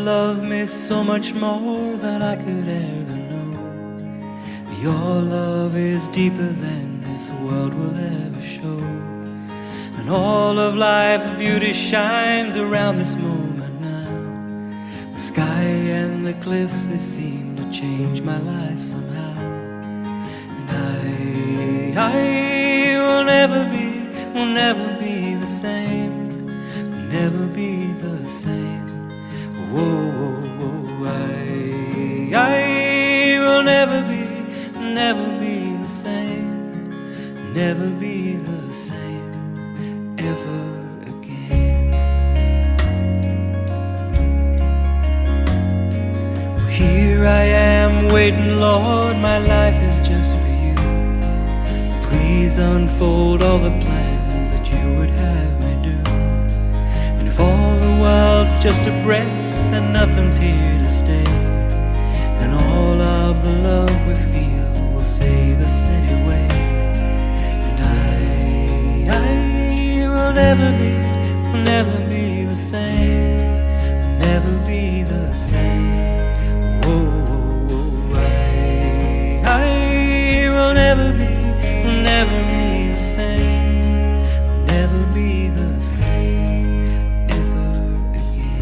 love me so much more than I could ever know. Your love is deeper than this world will ever show. And all of life's beauty shines around this moment now. The sky and the cliffs, they seem to change my life somehow. And I will never be the same, will never be the same. Whoa, whoa, whoa, I will never be the same, never be the same ever again. Well, here I am waiting, Lord, my life is just for you. Please unfold all the plans that you would have me do. And if all the world's just a breath and nothing's here to stay, then all of the love we feel will save us anyway. And I will never be the same, will never be the same. Whoa, I will never be the same, will never be the same ever again.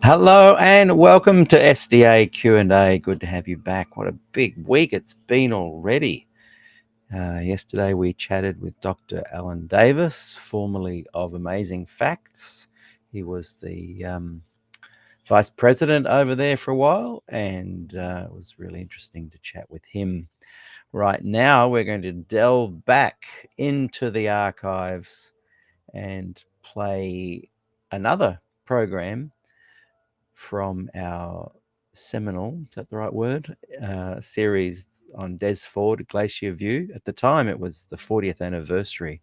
Hello and welcome to SDAQ&A. Good to have you back. What a big week it's been already. Yesterday we chatted with Dr. Alan Davis, formerly of Amazing Facts. He was the vice president over there for a while, and it was really interesting to chat with him. Right now we're going to delve back into the archives and play another program from our seminal, is that the right word, series on Des Ford Glacier View. At the time, it was the 40th anniversary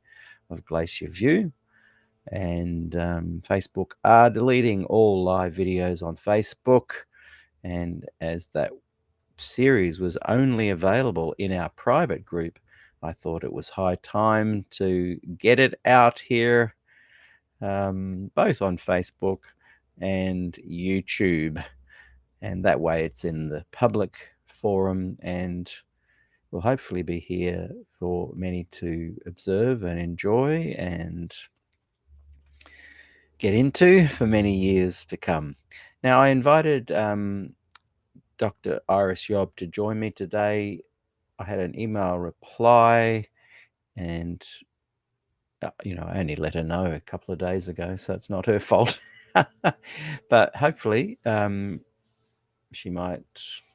of Glacier View. And Facebook are deleting all live videos on Facebook. And as that series was only available in our private group, I thought it was high time to get it out here, both on Facebook and YouTube. And that way it's in the public forum and will hopefully be here for many to observe and enjoy and get into for many years to come. Now, I invited Dr. Iris Yob to join me today. I had an email reply and, I only let her know a couple of days ago, so it's not her fault. But hopefully she might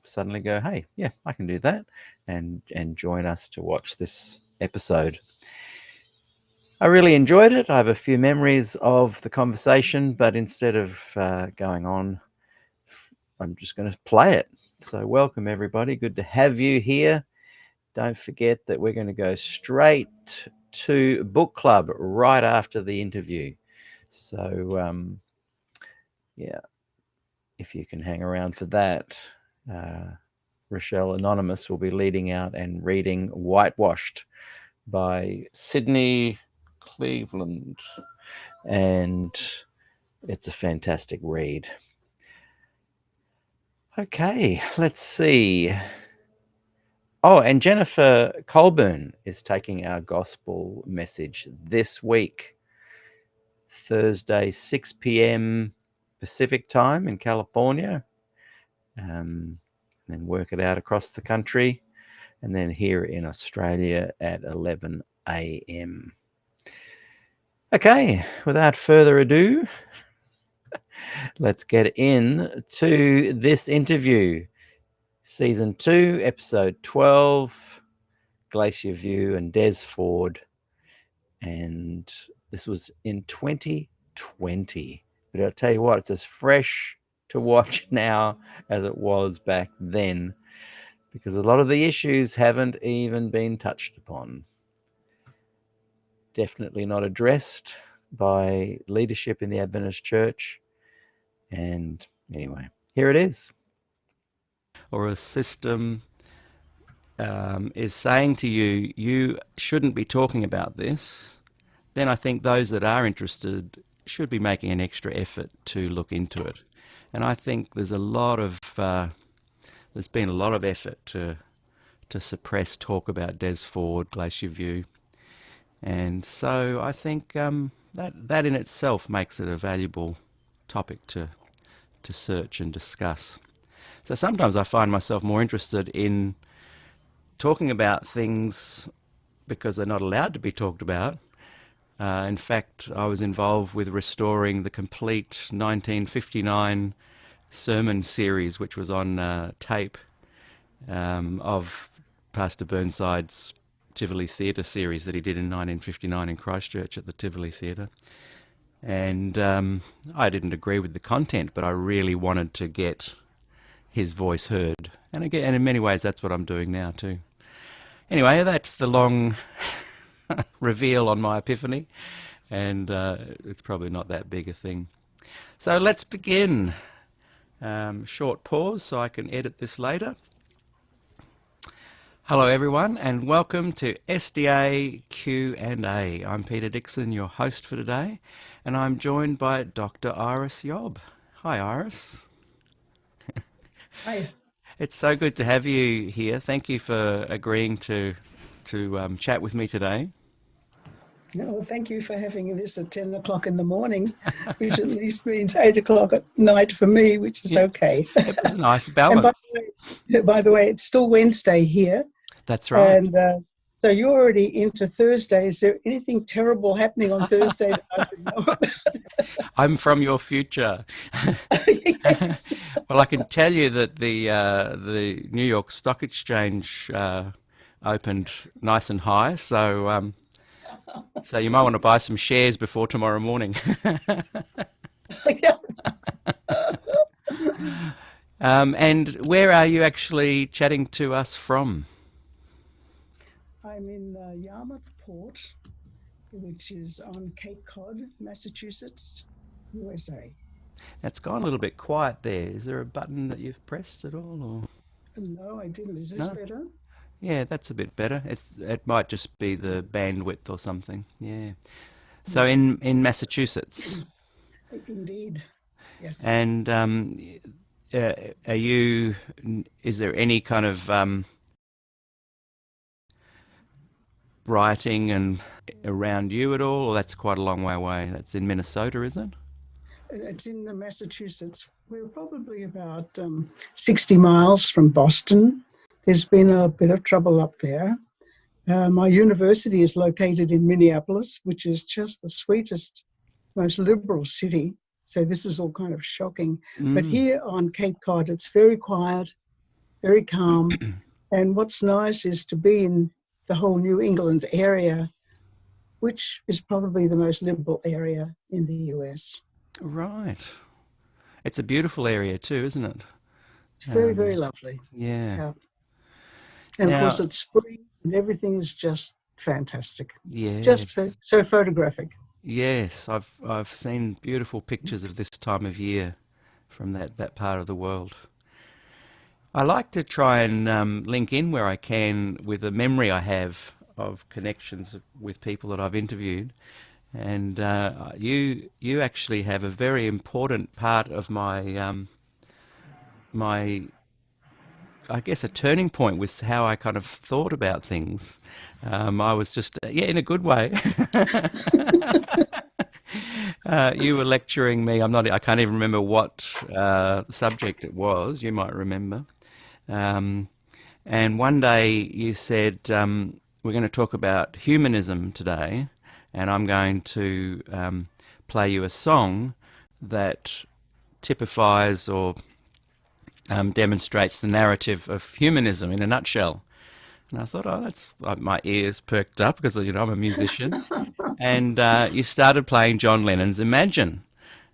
suddenly go, hey, yeah, I can do that, and join us to watch this episode. I really enjoyed it. I have a few memories of the conversation, but instead of going on, I'm just going to play it. So welcome, everybody. Good to have you here. Don't forget that we're going to go straight to book club right after the interview. So, yeah, if you can hang around for that, Rochelle Anonymous will be leading out and reading Whitewashed by Sydney Cleveland, and it's a fantastic read. Okay, let's see. Oh, and Jennifer Colburn is taking our gospel message this week, Thursday, 6 p.m. Pacific time in California, and then work it out across the country, and then here in Australia at 11 a.m. Okay, without further ado, let's get into this interview. Season 2, Episode 12, Glacier View and Des Ford. And this was in 2020. But I'll tell you what, it's as fresh to watch now as it was back then, because a lot of the issues haven't even been touched upon. Definitely not addressed by leadership in the Adventist Church. And anyway, here it is. Or a system is saying to you, you shouldn't be talking about this, then I think those that are interested should be making an extra effort to look into it. And I think there's been a lot of effort to suppress talk about Des Ford, Glacier View. And so I think that in itself makes it a valuable topic to search and discuss. So sometimes I find myself more interested in talking about things because they're not allowed to be talked about. In fact, I was involved with restoring the complete 1959 sermon series, which was on tape, of Pastor Burnside's Tivoli Theatre series that he did in 1959 in Christchurch at the Tivoli Theatre. And I didn't agree with the content, but I really wanted to get his voice heard. And again, and in many ways, that's what I'm doing now too. Anyway, that's the long reveal on my epiphany, and it's probably not that big a thing. So let's begin. Short pause so I can edit this later. Hello everyone, and welcome to SDAQ&A. I'm Peter Dixon, your host for today, and I'm joined by Dr. Iris Yob. Hi Iris. Hi. It's so good to have you here. Thank you for agreeing to chat with me today. No, thank you for having this at 10 o'clock in the morning, which at least means 8 o'clock at night for me, which is okay. It was a nice balance. And by the way, it's still Wednesday here. That's right. And so you're already into Thursday. Is there anything terrible happening on Thursday that I should know about? I'm from your future. Yes. Well, I can tell you that the New York Stock Exchange opened nice and high, so you might want to buy some shares before tomorrow morning. And where are you actually chatting to us from? I'm in Yarmouth Port, which is on Cape Cod, Massachusetts, USA. It's gone a little bit quiet there. Is there a button that you've pressed at all, or No, I didn't. Is this no? better? Yeah, that's a bit better. It might just be the bandwidth or something. Yeah. So Yeah, in Massachusetts, indeed. Yes. and uh, are you? Is there any kind of writing and around you at all, or that's quite a long way away? That's in Minnesota, is it? It's in Massachusetts. We're probably about 60 miles from Boston. There's been a bit of trouble up there. My university is located in Minneapolis, which is just the sweetest, most liberal city. So this is all kind of shocking. But Mm. here on Cape Cod, it's very quiet, very calm. And what's nice is to be in the whole New England area, which is probably the most liberal area in the US. Right. It's a beautiful area too, isn't it? It's very, very lovely. Yeah. Yeah. And of course, Now, it's spring and everything is just fantastic, just so, yes, so photographic. yes, I've seen beautiful pictures of this time of year from that part of the world. I like to try and link in where I can with a memory I have of connections with people that I've interviewed, and you actually have a very important part of my I guess a turning point was how I kind of thought about things. I was just, yeah, in a good way. You were lecturing me. I can't even remember what subject it was. You might remember. Um, and one day you said, we're going to talk about humanism today, and I'm going to play you a song that typifies or demonstrates the narrative of humanism in a nutshell. And I thought, oh, that's my ears perked up because I'm a musician. And you started playing John Lennon's Imagine.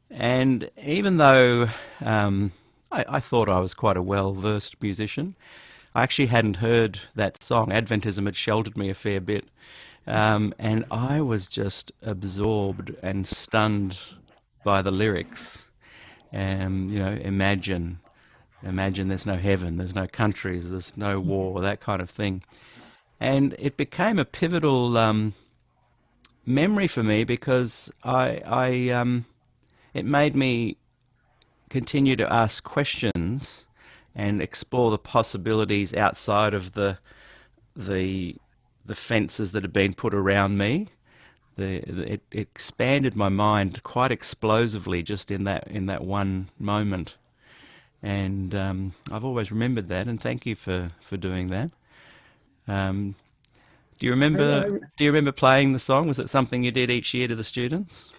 And even though I thought I was quite a well-versed musician, I actually hadn't heard that song. Adventism had sheltered me a fair bit. And I was just absorbed and stunned by the lyrics. Imagine there's no heaven, there's no countries, there's no war, that kind of thing. And it became a pivotal memory for me because it made me continue to ask questions and explore the possibilities outside of the fences that had been put around me. It expanded my mind quite explosively just in that one moment. And I've always remembered that, and thank you for doing that. Um, do you I, remember I, do you remember playing the song? Was it something you did each year to the students?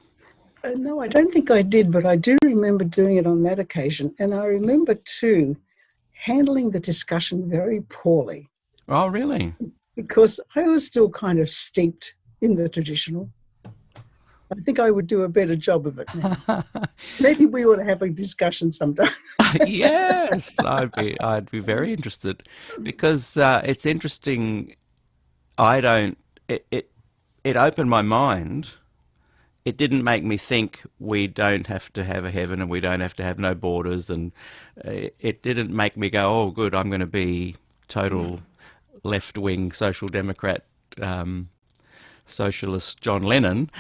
no, I don't think I did, but I do remember doing it on that occasion. And I remember too handling the discussion very poorly Oh, really? because I was still kind of steeped in the traditional. I think I would do a better job of it now. Maybe we ought to have a discussion sometime. Yes, I'd be very interested because it's interesting. I don't. It opened my mind. It didn't make me think we don't have to have a heaven and we don't have to have no borders, and it didn't make me go, oh, good, I'm going to be total left wing social democrat. Socialist John Lennon,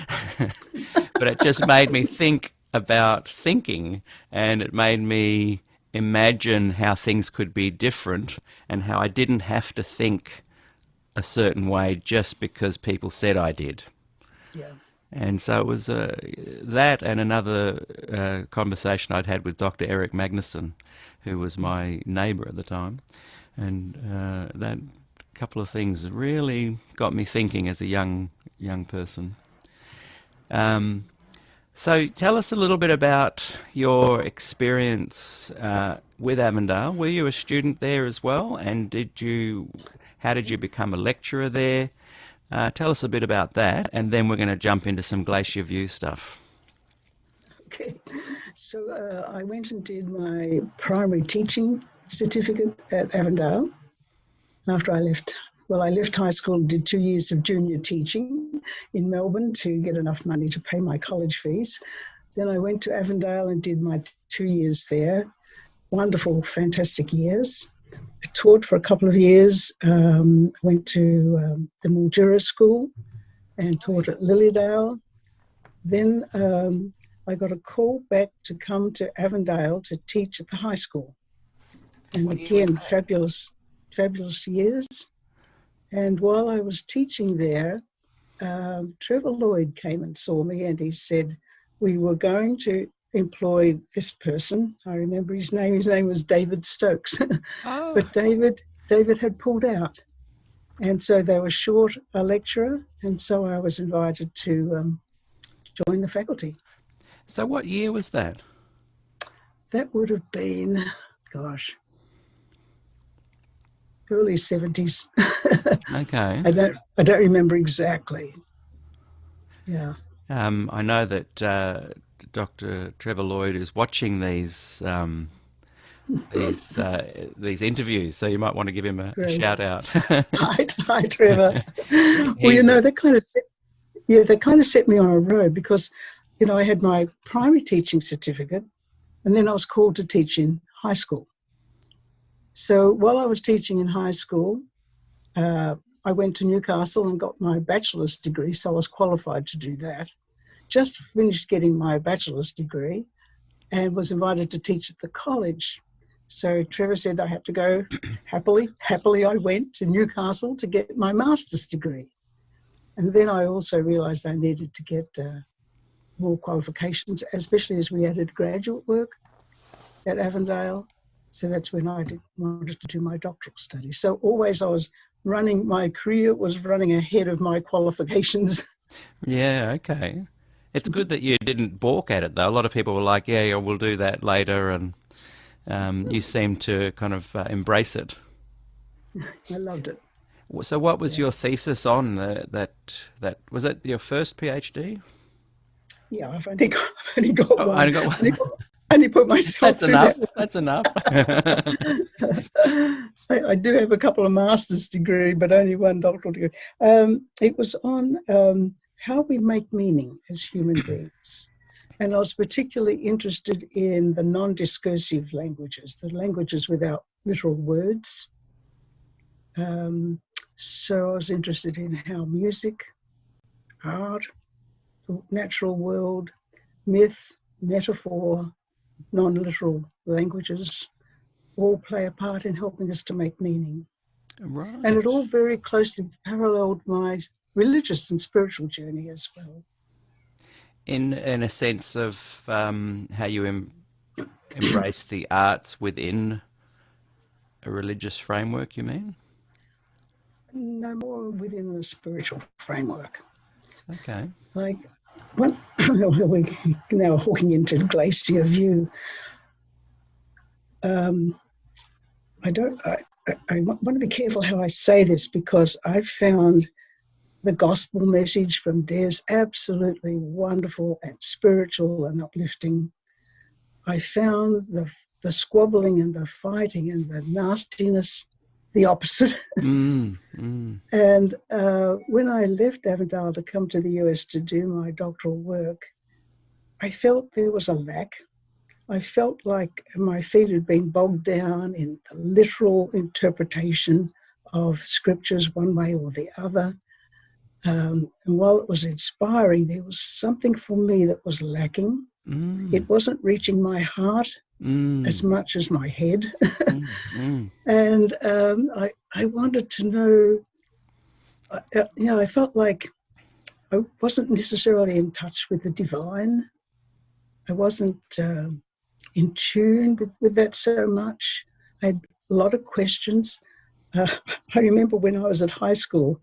but it just made me think about thinking, and it made me imagine how things could be different and how I didn't have to think a certain way just because people said I did. Yeah. And so it was that and another conversation I'd had with Dr. Eric Magnuson, who was my neighbour at the time, and that couple of things really got me thinking as a young person. So tell us a little bit about your experience with Avondale. Were you a student there as well, and how did you become a lecturer there? Tell us a bit about that, and then we're going to jump into some Glacier View stuff. Okay. So I went and did my primary teaching certificate at Avondale after I left Well, I left high school and did 2 years of junior teaching in Melbourne to get enough money to pay my college fees. Then I went to Avondale and did my 2 years there. Wonderful, fantastic years. I taught for a couple of years, went to the Mildura School and taught at Lilydale. Then I got a call back to come to Avondale to teach at the high school. And again, fabulous years. And while I was teaching there, Trevor Lloyd came and saw me, and he said, we were going to employ this person. I remember his name. His name was David Stokes. Oh. But David had pulled out. And so they were short a lecturer, and so I was invited to join the faculty. So what year was that? That would have been, early 70s. Okay. I don't remember exactly. Yeah. I know that Dr. Trevor Lloyd is watching these interviews, so you might want to give him a shout out. Hi, Trevor. Well, you know, they kind of set me on a road because, you know, I had my primary teaching certificate, and then I was called to teach in high school. So while I was teaching in high school, I went to Newcastle and got my bachelor's degree, so I was qualified to do that. Just finished getting my bachelor's degree and was invited to teach at the college. So Trevor said I had to go. Happily I went to Newcastle to get my master's degree. And then I also realised I needed to get more qualifications, especially as we added graduate work at Avondale. So that's when I wanted to do my doctoral study. So always my career was running ahead of my qualifications. Yeah, okay. It's good that you didn't balk at it, though. A lot of people were like, yeah, we'll do that later, and you seemed to kind of embrace it. I loved it. So what was your thesis on? That was it your first PhD? Yeah, I've only got one. Only got one. I only put myself through that. That's enough. I do have a couple of master's degree, but only one doctoral degree. It was on how we make meaning as human beings. And I was particularly interested in the non-discursive languages, the languages without literal words. So I was interested in how music, art, the natural world, myth, metaphor, non-literal languages all play a part in helping us to make meaning. Right. And it all very closely paralleled my religious and spiritual journey as well. In a sense of how you embrace the arts within a religious framework, you mean? No, more within the spiritual framework. Okay. Like, we're now hooking into Glacier View. I want to be careful how I say this because I found the gospel message from Des absolutely wonderful and spiritual and uplifting. I found the squabbling and the fighting and the nastiness the opposite. And when I left Avondale to come to the US to do my doctoral work, I felt there was a lack. I felt like my feet had been bogged down in the literal interpretation of scriptures one way or the other. And while it was inspiring, there was something for me that was lacking. It wasn't reaching my heart as much as my head. And I wanted to know, I felt like I wasn't necessarily in touch with the divine. I wasn't in tune with that so much. I had a lot of questions. I remember when I was at high school,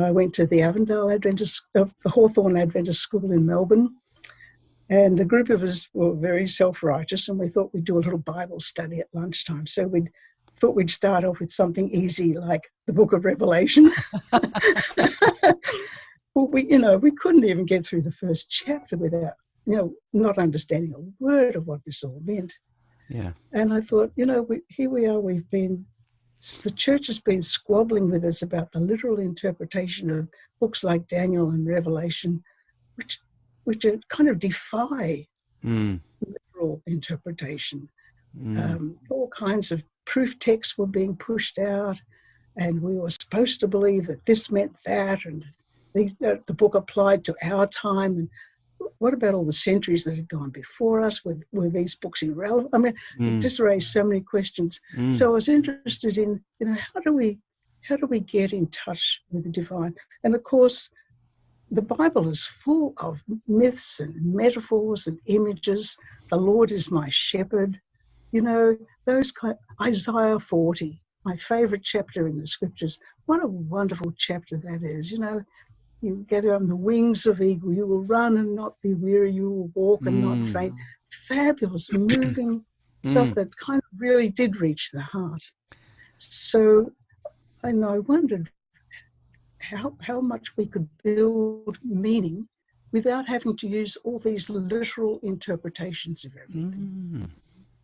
I went to the Avondale Adventist, the Hawthorne Adventist School in Melbourne. And a group of us were very self-righteous, and we thought we'd do a little Bible study at lunchtime. So we thought we'd start off with something easy like the Book of Revelation. Well, we couldn't even get through the first chapter without, not understanding a word of what this all meant. Yeah. And I thought, here we are. We've been the church has been squabbling with us about the literal interpretation of books like Daniel and Revelation, which are kind of defy literal interpretation. All kinds of proof texts were being pushed out, and we were supposed to believe that this meant that, and the book applied to our time. And what about all the centuries that had gone before us? Were these books irrelevant? I mean, it just raised so many questions. So I was interested in, how do we get in touch with the divine? And of course, the Bible is full of myths and metaphors and images. The Lord is my shepherd. Those Isaiah 40, my favorite chapter in the scriptures. What a wonderful chapter that is. You gather on the wings of eagle. You will run and not be weary. You will walk and not faint. Fabulous, moving stuff that kind of really did reach the heart. So, and I wondered how much we could build meaning without having to use all these literal interpretations of everything.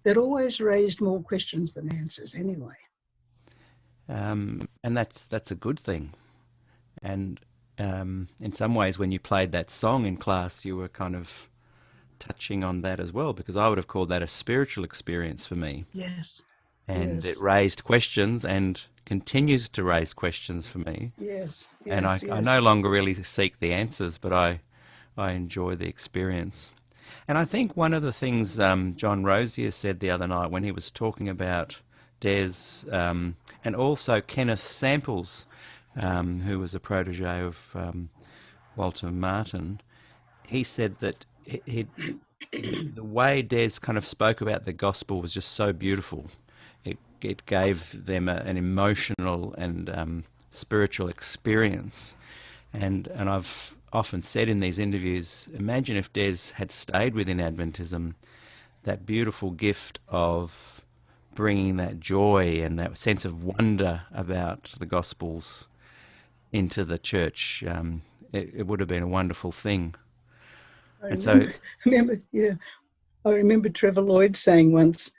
That always raised more questions than answers anyway. And that's a good thing. And in some ways, when you played that song in class, you were kind of touching on that as well, because I would have called that a spiritual experience for me. Yes. And it raised questions and continues to raise questions for me. Yes. And I no longer really seek the answers, but I enjoy the experience. And I think one of the things John Rosier said the other night when he was talking about Des, and also Kenneth Samples, who was a protege of Walter Martin, he said that the way Des kind of spoke about the gospel was just so beautiful. It gave them an emotional and spiritual experience. And I've often said in these interviews, imagine if Des had stayed within Adventism, that beautiful gift of bringing that joy and that sense of wonder about the Gospels into the church. It would have been a wonderful thing. I remember Trevor Lloyd saying once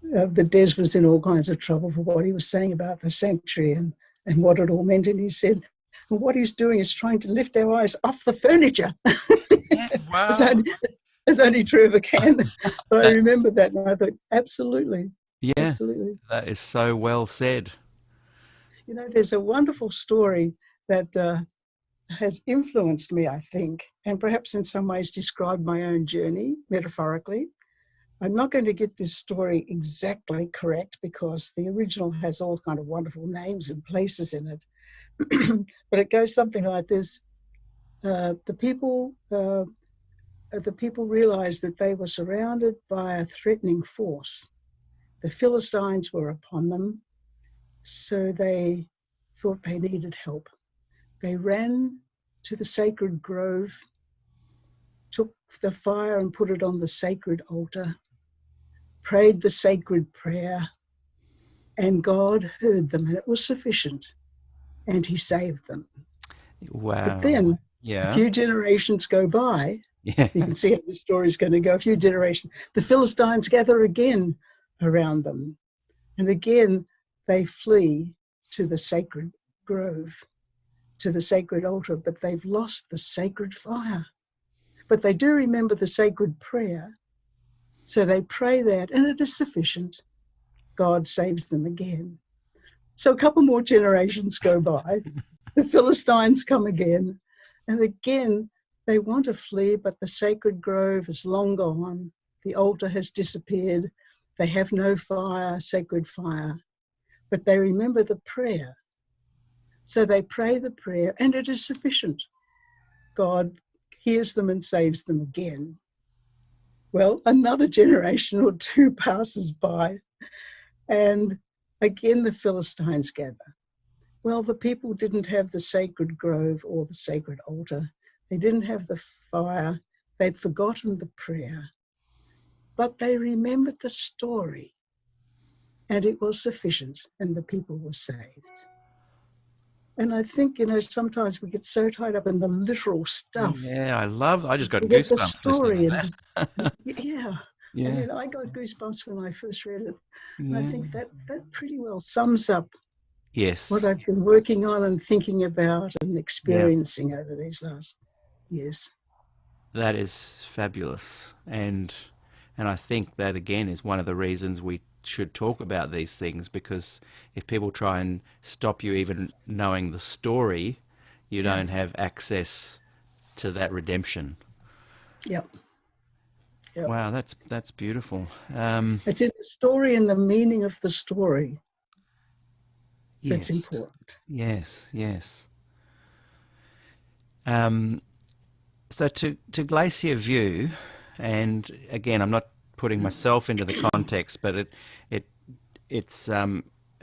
that Des was in all kinds of trouble for what he was saying about the sanctuary and what it all meant. And he said, well, what he's doing is trying to lift our eyes off the furniture. Yeah, wow. as only Trevor can. But I remember that and I thought, absolutely. Yeah, absolutely. That is so well said. There's a wonderful story that has influenced me, I think, and perhaps in some ways described my own journey, metaphorically. I'm not going to get this story exactly correct because the original has all kind of wonderful names and places in it. But it goes something like this. The people realized that they were surrounded by a threatening force. The Philistines were upon them, so they thought they needed help. They ran to the sacred grove, took the fire and put it on the sacred altar, prayed the sacred prayer, and God heard them, and it was sufficient, and he saved them. Wow. But then a few generations go by, you can see how the story's going to go, a few generations, the Philistines gather again around them, and again they flee to the sacred grove, to the sacred altar, but they've lost the sacred fire. But they do remember the sacred prayer, so they pray that, and it is sufficient. God saves them again. So a couple more generations go by, the Philistines come again, and again they want to flee, but the sacred grove is long gone, the altar has disappeared, they have no fire, sacred fire, but they remember the prayer. So they pray the prayer, and it is sufficient. God hears them and saves them again. Well, another generation or two passes by, and again the Philistines gather. Well, the people didn't have the sacred grove or the sacred altar. They didn't have the fire. They'd forgotten the prayer. But they remembered the story, and it was sufficient, and the people were saved. And I think, sometimes we get so tied up in the literal stuff. Yeah, I just got We get the goosebumps story listening to that. yeah. And Yeah. I got goosebumps when I first read it. And I Yeah. think that pretty well sums up what Yes. I've been working on and thinking about and Yeah. experiencing over these last years. That is fabulous. And I think that again is one of the reasons we should talk about these things, because if people try and stop you even knowing the story, you Yeah. don't have access to that redemption. Yep. Yep. Wow, that's beautiful. It's in the story and the meaning of the story that's Yes, important. yes, yes. Um, so to Glacier View, and again, I'm not putting myself into the context, but it it's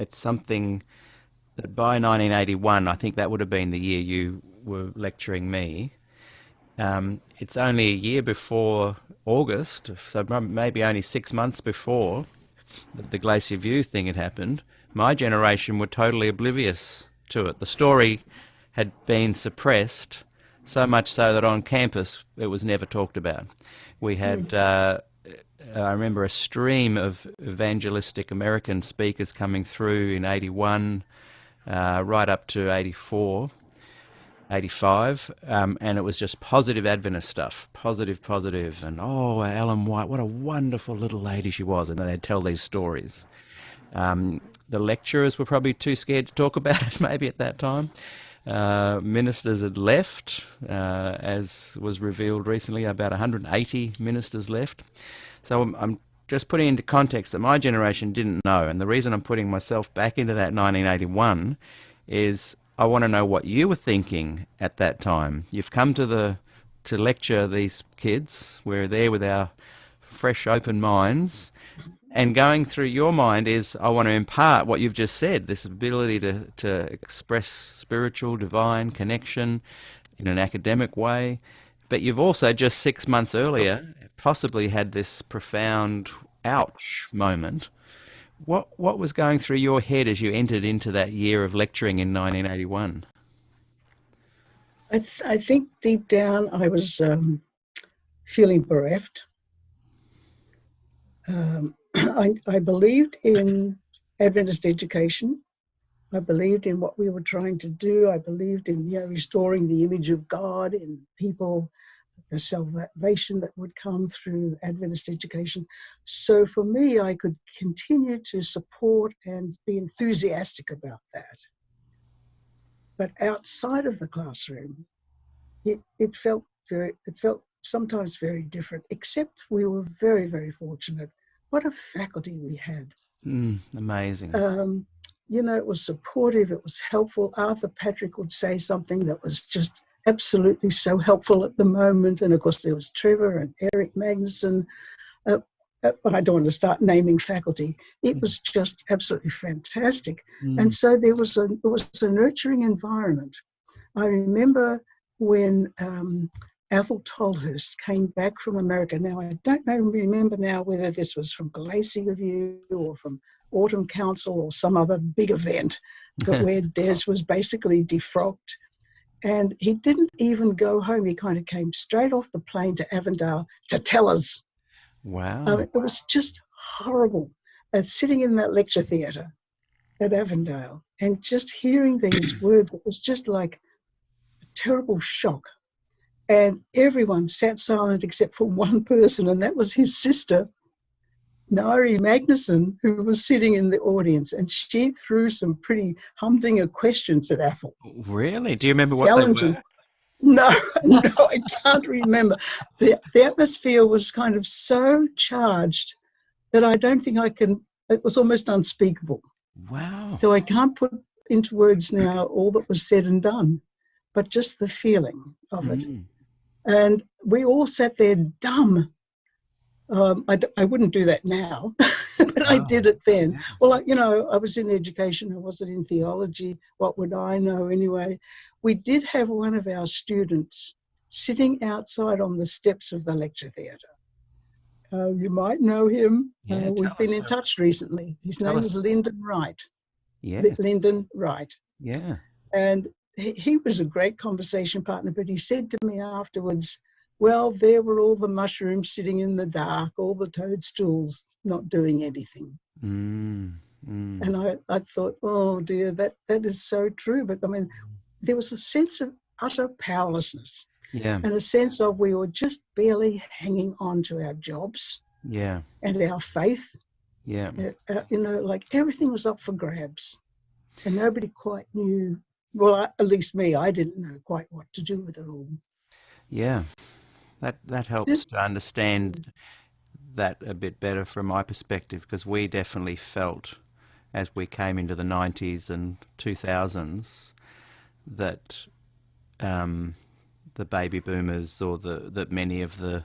something that by 1981, I think that would have been the year you were lecturing me. It's only a year before August, so maybe only 6 months before the Glacier View thing had happened. My generation were totally oblivious to it. The story had been suppressed, so much so that on campus it was never talked about. We had, I remember a stream of evangelistic American speakers coming through in 81, right up to 84. 85, and it was just positive Adventist stuff, positive, and oh, Ellen White, what a wonderful little lady she was, and they'd tell these stories. The lecturers were probably too scared to talk about it, maybe at that time. Ministers had left, as was revealed recently, about 180 ministers left. So I'm just putting into context that my generation didn't know, and the reason I'm putting myself back into that 1981 is I want to know what you were thinking at that time. You've come to lecture these kids. We're there with our fresh, open minds, and going through your mind is I want to impart what you've just said, this ability to express spiritual, divine connection in an academic way. But you've also just 6 months earlier possibly had this profound ouch moment. What was going through your head as you entered into that year of lecturing in 1981? I think deep down I was feeling bereft. I believed in Adventist education. I believed in what we were trying to do. I believed in restoring the image of God in people, the salvation that would come through Adventist education. So for me, I could continue to support and be enthusiastic about that. But outside of the classroom, it felt sometimes very different, except we were very, very fortunate. What a faculty we had. Amazing. It was supportive, it was helpful. Arthur Patrick would say something that was just absolutely so helpful at the moment. And of course, there was Trevor and Eric Magnuson. I don't want to start naming faculty. It was just absolutely fantastic. And so it was a nurturing environment. I remember when Athol Tolhurst came back from America. Now, I don't remember now whether this was from Glacier View or from Autumn Council or some other big event, but where Des was basically defrocked. And he didn't even go home. He kind of came straight off the plane to Avondale to tell us. Wow. It was just horrible. Sitting in that lecture theatre at Avondale and just hearing these words, it was just like a terrible shock. And everyone sat silent except for one person, and that was his sister, Nairi Magnuson, who was sitting in the audience. And she threw some pretty humdinger questions at Athol. Really? Do you remember what they were? No, I can't remember. The atmosphere was kind of so charged that I don't think it was almost unspeakable. Wow. So I can't put into words now all that was said and done, but just the feeling of it. And we all sat there dumb. I wouldn't do that now, but I did it then. Well, I was in education. I wasn't in theology. What would I know anyway? We did have one of our students sitting outside on the steps of the lecture theatre. You might know him. We've been in touch recently. His name is Lyndon Wright. Yeah. Lyndon Wright. Yeah. And he was a great conversation partner, but he said to me afterwards, well, there were all the mushrooms sitting in the dark, all the toadstools not doing anything. And I thought, oh dear, that is so true. But I mean, there was a sense of utter powerlessness, Yeah. and a sense of we were just barely hanging on to our jobs Yeah. and our faith. Yeah. Like everything was up for grabs, and nobody quite knew. Well, at least me, I didn't know quite what to do with it all. Yeah. That helps to understand that a bit better from my perspective, because we definitely felt as we came into the 90s and 2000s that the baby boomers, or that many of the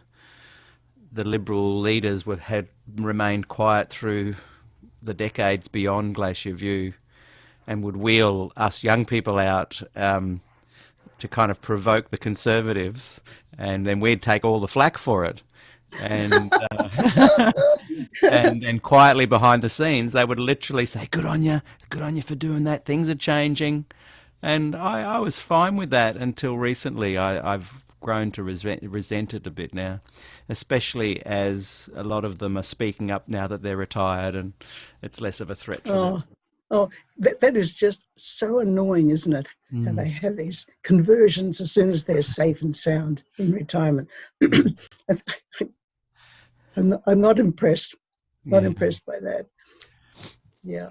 liberal leaders had remained quiet through the decades beyond Glacier View, and would wheel us young people out to kind of provoke the conservatives, and then we'd take all the flack for it. And and then quietly behind the scenes, they would literally say, good on you for doing that. Things are changing. And I was fine with that until recently. I've grown to resent it a bit now, especially as a lot of them are speaking up now that they're retired, and it's less of a threat for them. Oh, that is just so annoying, isn't it? How they have these conversions as soon as they're safe and sound in retirement. I'm not impressed. Not impressed by that. Yeah.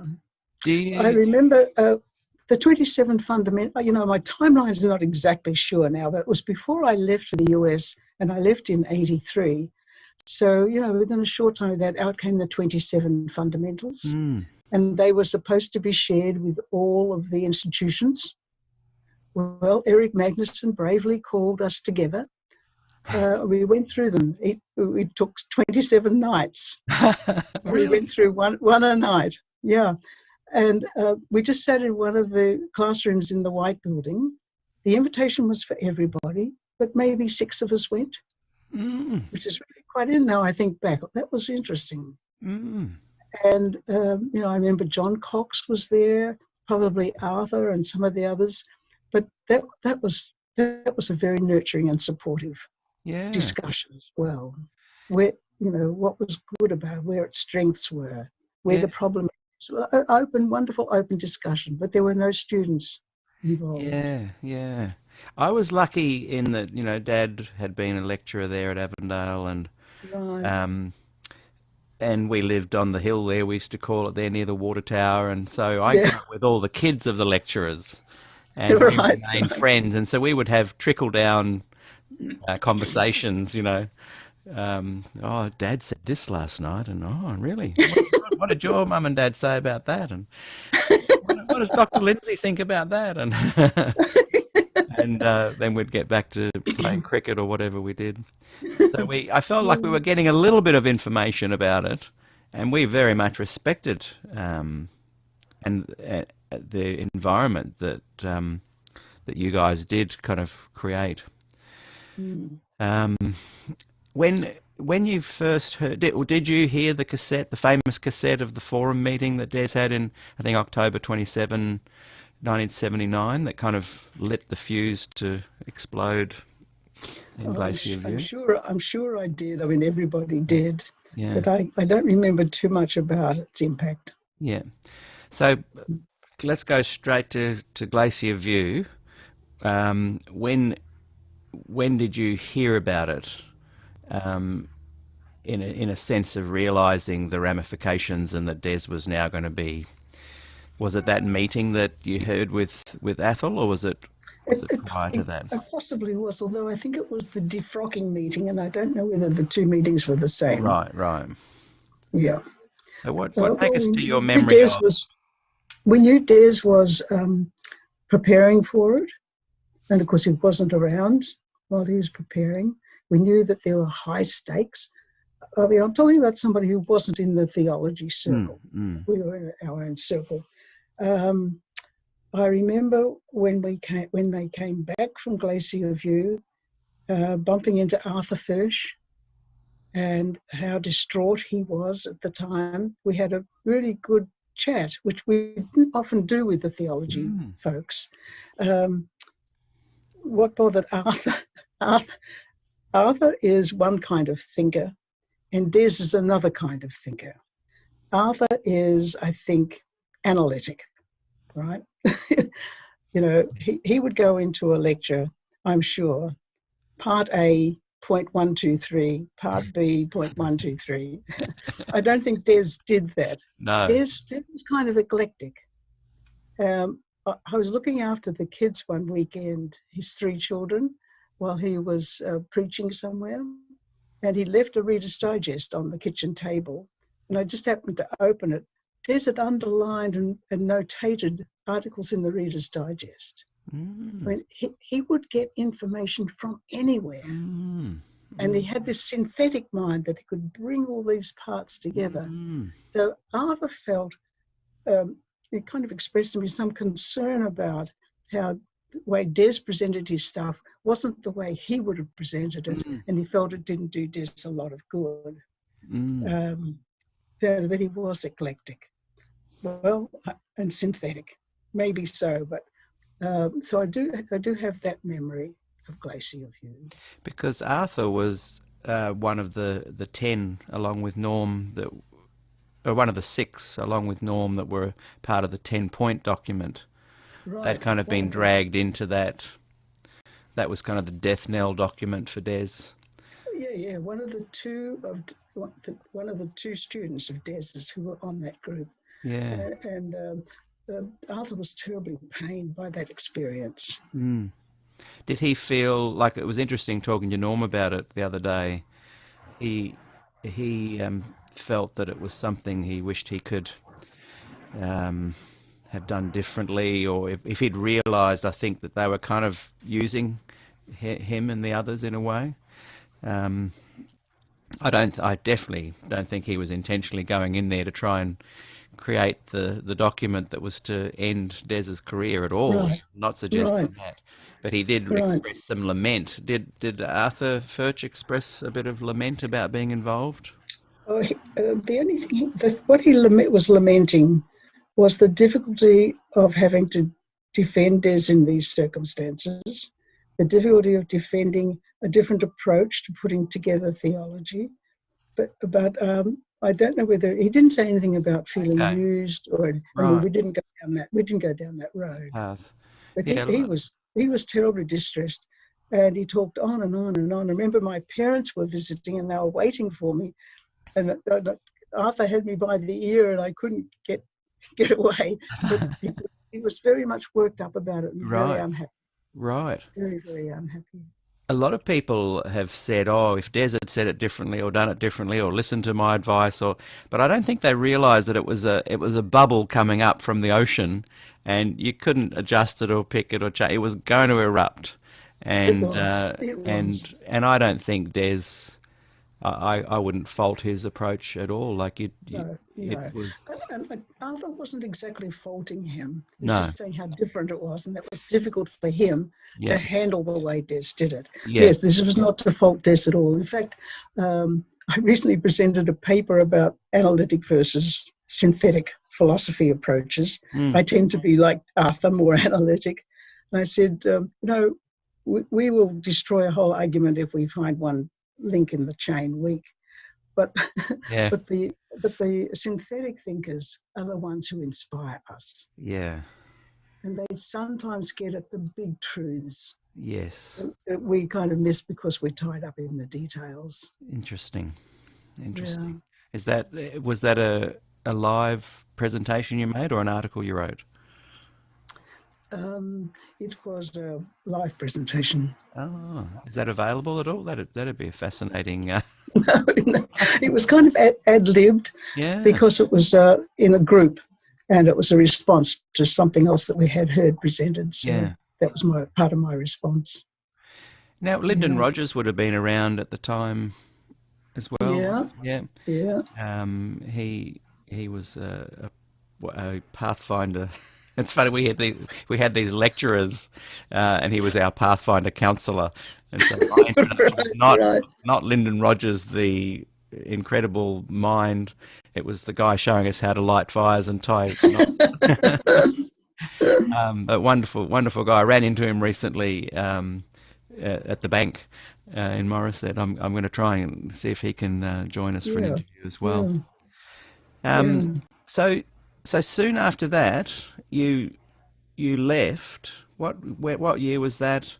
I remember the 27 fundamental, my timeline is not exactly sure now, but it was before I left for the US, and I left in 83. So, within a short time of that, out came the 27 fundamentals, and they were supposed to be shared with all of the institutions. Well, Eric Magnuson bravely called us together. We went through them. It took 27 nights. Really? We went through one a night. Yeah. And we just sat in one of the classrooms in the White Building. The invitation was for everybody, but maybe 6 of us went, which is really quite in now I think back. That was interesting. And, I remember John Cox was there, probably Arthur and some of the others. But that was a very nurturing and supportive discussion as well. Where, what was good about it, where its strengths were, where the problem is. Wonderful open discussion, but there were no students involved. Yeah. I was lucky in that, Dad had been a lecturer there at Avondale, and Right. And we lived on the hill there. We used to call it there near the water tower, and so I grew up with all the kids of the lecturers, and we remained friends. And so we would have trickle down conversations. Oh, Dad said this last night, and oh, really? What did your mum and dad say about that? And what does Dr. Lindsay think about that? And and then we'd get back to playing cricket or whatever we did. So I felt like we were getting a little bit of information about it, and we very much respected the environment that you guys did kind of create. When you first heard, did you hear the cassette, the famous cassette of the forum meeting that Des had in, I think, October 27, 1979, that kind of lit the fuse to explode in Glacier View? I'm sure I did. I mean, everybody did. Yeah. But I don't remember too much about its impact. Yeah. So let's go straight to Glacier View. When did you hear about it? In a sense of realizing the ramifications, and that Des was now going to be. Was it that meeting that you heard with Athol, or was it prior to that? It possibly was, although I think it was the defrocking meeting, and I don't know whether the two meetings were the same. Right. Yeah. So what take us to your memory of? We knew Des was preparing for it, and of course he wasn't around while he was preparing. We knew that there were high stakes. I mean, I'm talking about somebody who wasn't in the theology circle. We were in our own circle. I remember when they came back from Glacier View, bumping into Arthur Fursh, and how distraught he was at the time. We had a really good chat, which we didn't often do with the theology folks. What bothered Arthur Arthur is one kind of thinker, and Des is another kind of thinker. Arthur is, I think, analytic, right? He would go into a lecture, I'm sure, part A, point 123, part B, point 123. I don't think Des did that. No. Des was kind of eclectic. I was looking after the kids one weekend, his 3 children, while he was preaching somewhere, and he left a Reader's Digest on the kitchen table, and I just happened to open it. Des had underlined and notated articles in the Reader's Digest. I mean, he would get information from anywhere. And he had this synthetic mind that he could bring all these parts together. So Arthur felt, he kind of expressed to me some concern about how the way Des presented his stuff wasn't the way he would have presented it, and he felt it didn't do Des a lot of good. That he was eclectic. Well, and synthetic, maybe so, but so I do have that memory of Glacier View. Because Arthur was one of the 10, along with Norm, one of the 6, along with Norm, that were part of the 10-point document. Right. They'd kind of been dragged into that. That was kind of the death knell document for Des. Yeah. One of the 2 students of Des's who were on that group. Yeah. And Arthur was terribly pained by that experience. Did he feel like, it was interesting talking to Norm about it the other day? He felt that it was something he wished he could have done differently, or if he'd realised, I think, that they were kind of using him and the others in a way. I definitely don't think he was intentionally going in there to try and create the document that was to end Des's career at all. Right. Not suggesting that. But he did express some lament. Did Arthur Furch express a bit of lament about being involved? Oh, the only thing, what he was lamenting was the difficulty of having to defend Des in these circumstances, the difficulty of defending a different approach to putting together theology. But I don't know whether he didn't say anything about feeling used, or I mean, we didn't go down that road. But he was terribly distressed, and he talked on and on and on. I remember my parents were visiting, and they were waiting for me, and Arthur had me by the ear, and I couldn't get away. But he was very much worked up about it, and very unhappy. Right. Very, very unhappy. A lot of people have said, oh, if Des had said it differently or done it differently or listened to my advice, but I don't think they realised that it was a bubble coming up from the ocean, and you couldn't adjust it or pick it or change. It was going to erupt. And it was. And I don't think Des, I wouldn't fault his approach at all. Like it was. And Arthur wasn't exactly faulting him. He No. was just saying how different it was, and that was difficult for him to handle the way Des did it. Yeah. Yes, this was not to fault Des at all. In fact, I recently presented a paper about analytic versus synthetic philosophy approaches. I tend to be like Arthur, more analytic. And I said, we will destroy a whole argument if we find one link in the chain weak. But but the synthetic thinkers are the ones who inspire us. Yeah. And they sometimes get at the big truths. Yes. That we kind of miss because we're tied up in the details. Interesting. Yeah. Was that a live presentation you made or an article you wrote? It was a live presentation. Oh, is that available at all? That'd be a fascinating. No, it was kind of ad-libbed because it was in a group, and it was a response to something else that we had heard presented. So that was part of my response. Now, Lyndon Rogers would have been around at the time as well. Yeah. He was a pathfinder. It's funny, we had these lecturers, and he was our pathfinder counsellor, and so my introduction was not Lyndon Rogers, the incredible mind. It was the guy showing us how to light fires and tie knots. A wonderful guy. I ran into him recently at the bank, in Morisset. I'm going to try and see if he can join us for an Yeah, interview as well. yeah, Um, yeah. so so soon after that, you left. What year was that?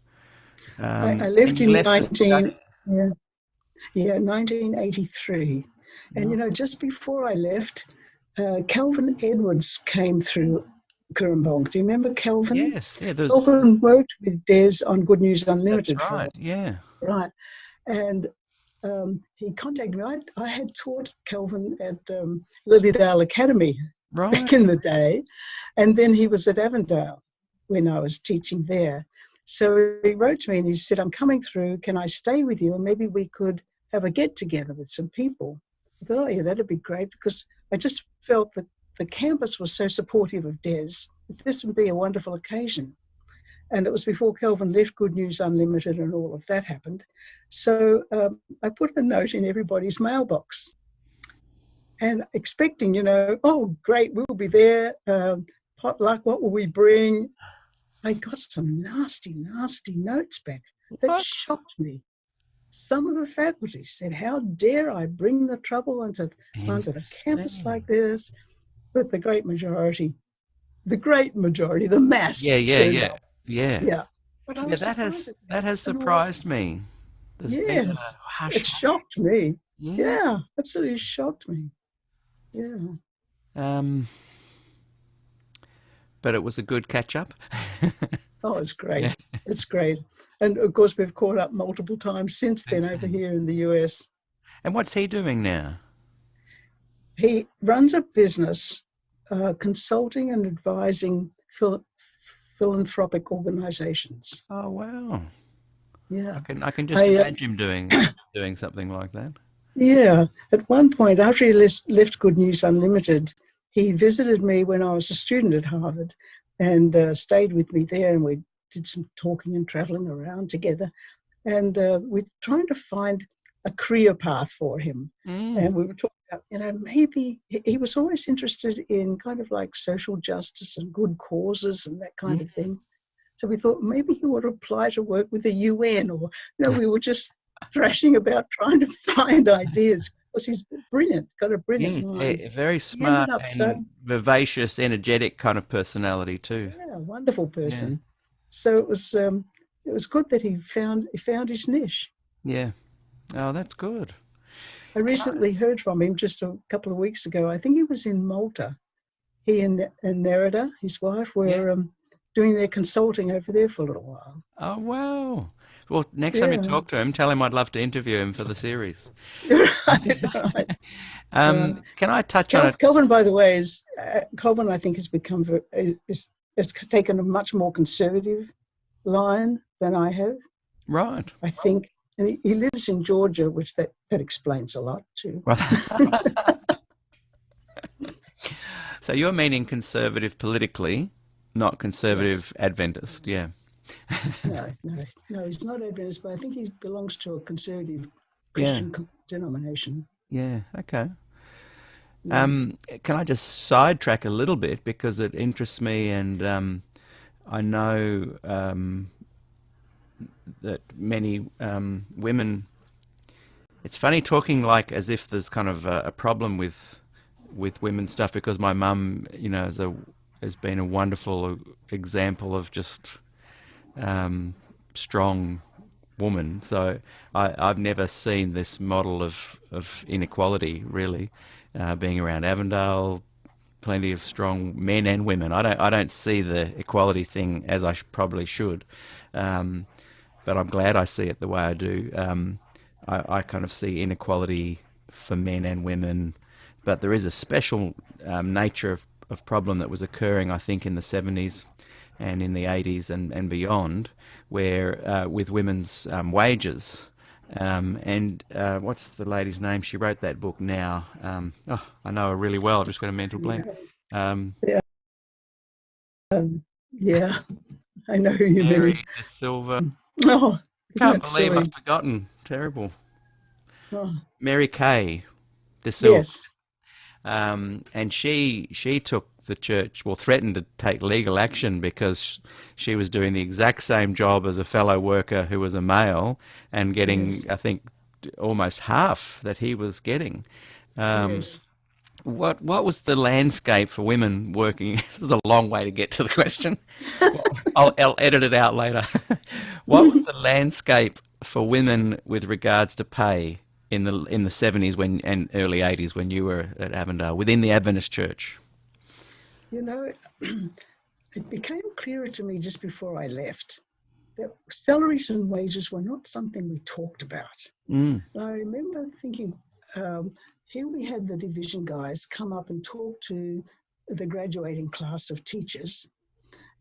I And left you in left to study. 19, yeah, yeah, 1983. And, just before I left, Kelvin Edwards came through Kurrumbong. Do you remember Kelvin? Yes, yeah, the, Kelvin worked with Des on Good News that's Unlimited for a right. Yeah, while. Right. And he contacted me. I had taught Kelvin at Lilydale Academy right. back in the day. And then he was at Avondale when I was teaching there. So he wrote to me and he said, I'm coming through. Can I stay with you? And maybe we could have a get together with some people. I thought, oh, yeah, that'd be great, because I just felt that the campus was so supportive of Des. This would be a wonderful occasion. And it was before Kelvin left Good News Unlimited and all of that happened. So I put a note in everybody's mailbox and expecting, oh, great, we'll be there. Potluck, what will we bring? I got some nasty, nasty notes back that What? shocked me. Some of the faculty said, how dare I bring the trouble onto the campus Interesting. like this? But the the mass Yeah, yeah, turned yeah, up. yeah. Yeah. But I Yeah, was surprised at that the has open was. surprised me. There's been a Yes, hush it hush. shocked me. Yeah. Yeah, absolutely shocked me. Yeah. Um, but it was a good catch up. Oh, it's Yeah. great. It's great. And of course, we've caught up multiple times since then Thanks, over then. here in the US. And what's he doing now? He runs a business consulting and advising philanthropic organizations. Oh wow. Yeah. I can just I, imagine him doing something like that. yeah. At one point, after he left Good News Unlimited, he visited me when I was a student at Harvard and stayed with me there. And we did some talking and traveling around together. And we're trying to find a career path for him. Mm. And we were talking about, maybe he was always interested in kind of like social justice and good causes and that kind Mm. of thing. So we thought maybe he would apply to work with the UN, or, we were just thrashing about trying to find ideas, because he's brilliant, got a brilliant Yeah, mind. very He ended smart up and starting, vivacious, energetic kind of personality too. yeah, a wonderful Yeah, person. So it was good that he found his niche. yeah. Oh, that's good. I Can I? recently heard from him just a couple of weeks ago. I think he was in Malta. He and Nerida, his wife, Yeah. were doing their consulting over there for a little while. Oh, wow. Well, next time you Yeah, talk to him, tell him I'd love to interview him for the series. right. Yeah. Can I touch on it? Kelvin, by the way, Kelvin. I think has become has taken a much more conservative line than I have. Right. I think, and he lives in Georgia, which that explains a lot too. Well, so you're meaning conservative politically, not Yes. conservative Adventist. Yeah. No, he's not Adventist, but I think he belongs to a conservative Yeah. Christian denomination. Yeah. Okay. Yeah. Can I just sidetrack a little bit because it interests me, and I know that many women. It's funny talking like as if there's kind of a problem with women's stuff, because my mum, has been a wonderful example of just strong woman. So I've never seen this model of inequality really, being around Avondale, plenty of strong men and women. I don't see the equality thing as I probably should, but I'm glad I see it the way I do. I kind of see inequality for men and women, but there is a special nature of problem that was occurring, I think, in the 70s and in the 80s and beyond, where with women's wages. And what's the lady's name? She wrote that book now. I know her really well. I've just got a mental blank. Yeah. Yeah, I know who you Mary mean. De Silva. Oh, isn't Can't that believe I've silly? forgotten. Terrible. Oh, Mary Kay De Silva. yes. And she took the church, well, threatened to take legal action because she was doing the exact same job as a fellow worker who was a male and getting, Yes. I think, almost half that he was getting. Yes. What was the landscape for women working? This is a long way to get to the question. Well, I'll edit it out later. What was the landscape for women with regards to pay in the 70s and early 80s when you were at Avondale within the Adventist Church? You know, it became clearer to me just before I left that salaries and wages were not something we talked about. Mm. I remember thinking, here we had the division guys come up and talk to the graduating class of teachers,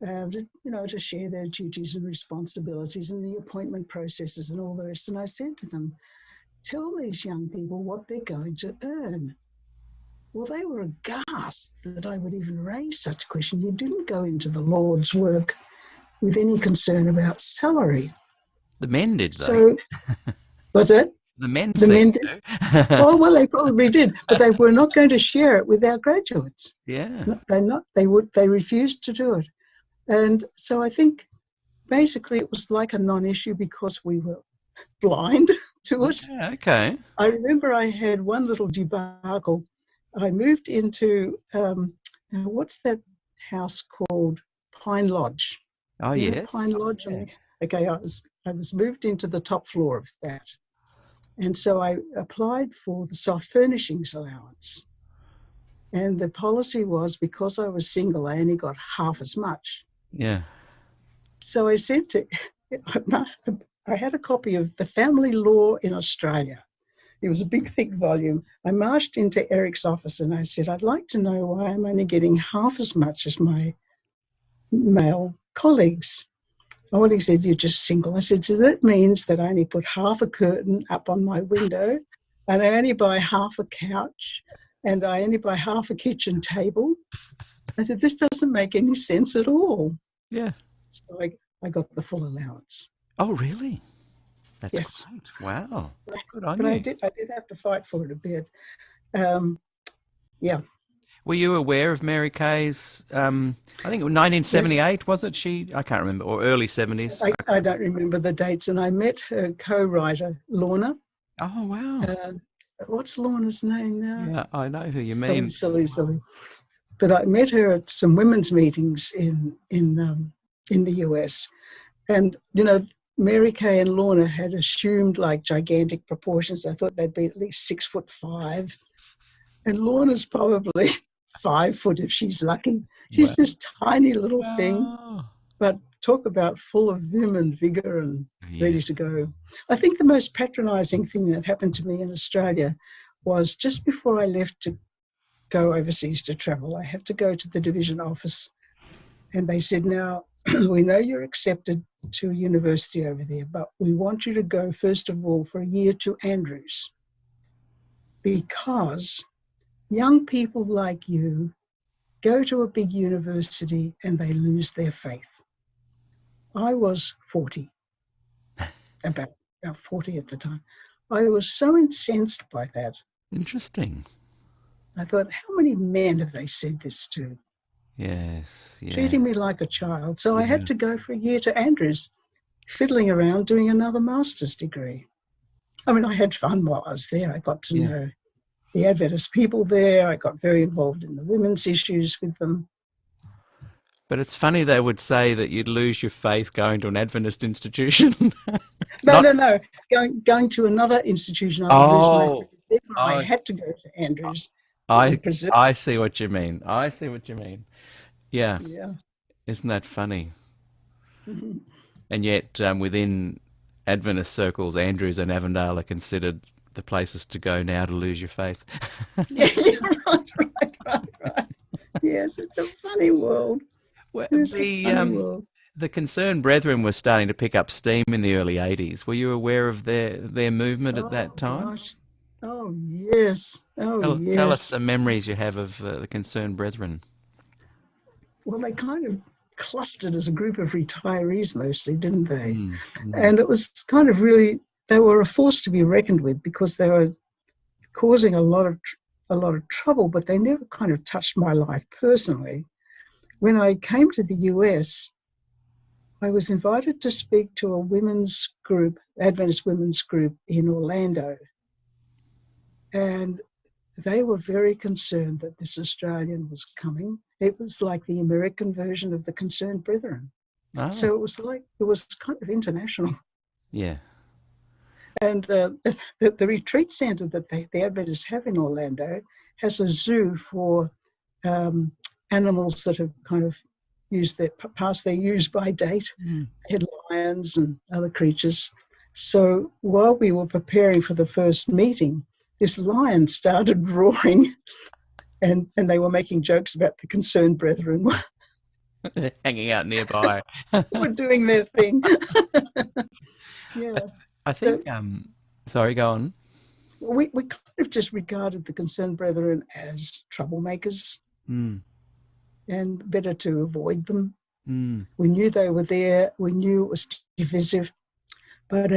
to share their duties and responsibilities and the appointment processes and all the rest. And I said to them, tell these young people what they're going to earn. Well, they were aghast that I would even raise such a question. You didn't go into the Lord's work with any concern about salary. The men did, though. So, what's that? The men The men did. did. Oh, well, they probably did, but they were not going to share it with our graduates. Yeah. They refused to do it. And so I think basically it was like a non-issue because we were blind to it. Yeah, okay. I remember I had one little debacle. I moved into, what's that house called? Pine Lodge. Oh, You know, yes. Pine Lodge. Yeah. Okay, I was moved into the top floor of that. And so I applied for the soft furnishings allowance. And the policy was because I was single, I only got half as much. Yeah. So I said to, I had a copy of the Family Law in Australia. It was a big, thick volume. I marched into Eric's office and I said, I'd like to know why I'm only getting half as much as my male colleagues. Oh, well, he said, you're just single. I said, so that means that I only put half a curtain up on my window and I only buy half a couch and I only buy half a kitchen table. I said, this doesn't make any sense at all. Yeah. So I got the full allowance. Oh, really? That's Yes. great. Wow. Good on But you. I did have to fight for it a bit. Yeah. Were you aware of Mary Kay's, I think it was 1978, was it? I can't remember, or early 70s? I don't remember the dates. And I met her co-writer, Lorna. Oh, wow. What's Lorna's name now? Yeah, I know who you mean. Silly. But I met her at some women's meetings in the US. And, Mary Kay and Lorna had assumed like gigantic proportions. I thought they'd be at least 6'5". And Lorna's probably 5 foot if she's lucky. She's this tiny little thing, but talk about full of vim and vigor and ready to go. I think the most patronizing thing that happened to me in Australia was just before I left to go overseas to travel, I had to go to the division office and they said, now, we know you're accepted to a university over there, but we want you to go, first of all, for a year to Andrews because young people like you go to a big university and they lose their faith. I was 40, about 40 at the time. I was so incensed by that. Interesting. I thought, how many men have they said this to? Yes. Yeah. Treating me like a child. So I had to go for a year to Andrews, fiddling around doing another master's degree. I mean, I had fun while I was there. I got to know the Adventist people there. I got very involved in the women's issues with them. But it's funny they would say that you'd lose your faith going to an Adventist institution. No. Going to another institution, I would lose my faith. Therefore, I had to go to Andrews. I see what you mean. Yeah. Isn't that funny? Mm-hmm. And yet, within Adventist circles, Andrews and Avondale are considered the places to go now to lose your faith. Yeah, right. Yes, it's a funny world. Well, the Concerned Brethren were starting to pick up steam in the early 80s. Were you aware of their movement at that time? Gosh. Oh, yes. Tell us the memories you have of the Concerned Brethren. Well, they kind of clustered as a group of retirees mostly, didn't they? And it was kind of really, they were a force to be reckoned with because they were causing a lot of a lot of trouble, but they never kind of touched my life personally. When I came to the US, I was invited to speak to a women's group, Adventist women's group in Orlando. And they were very concerned that this Australian was coming. It was like the American version of the Concerned Brethren. Oh. So it was kind of international. Yeah. And the retreat center that the Adventists have in Orlando has a zoo for animals that have kind of past their use-by date. They had lions and other creatures. So while we were preparing for the first meeting, this lion started roaring, and they were making jokes about the Concerned Brethren. Hanging out nearby. Were doing their thing. Yeah. I think, sorry, go on. We kind of just regarded the Concerned Brethren as troublemakers, and better to avoid them. We knew they were there. We knew it was divisive. But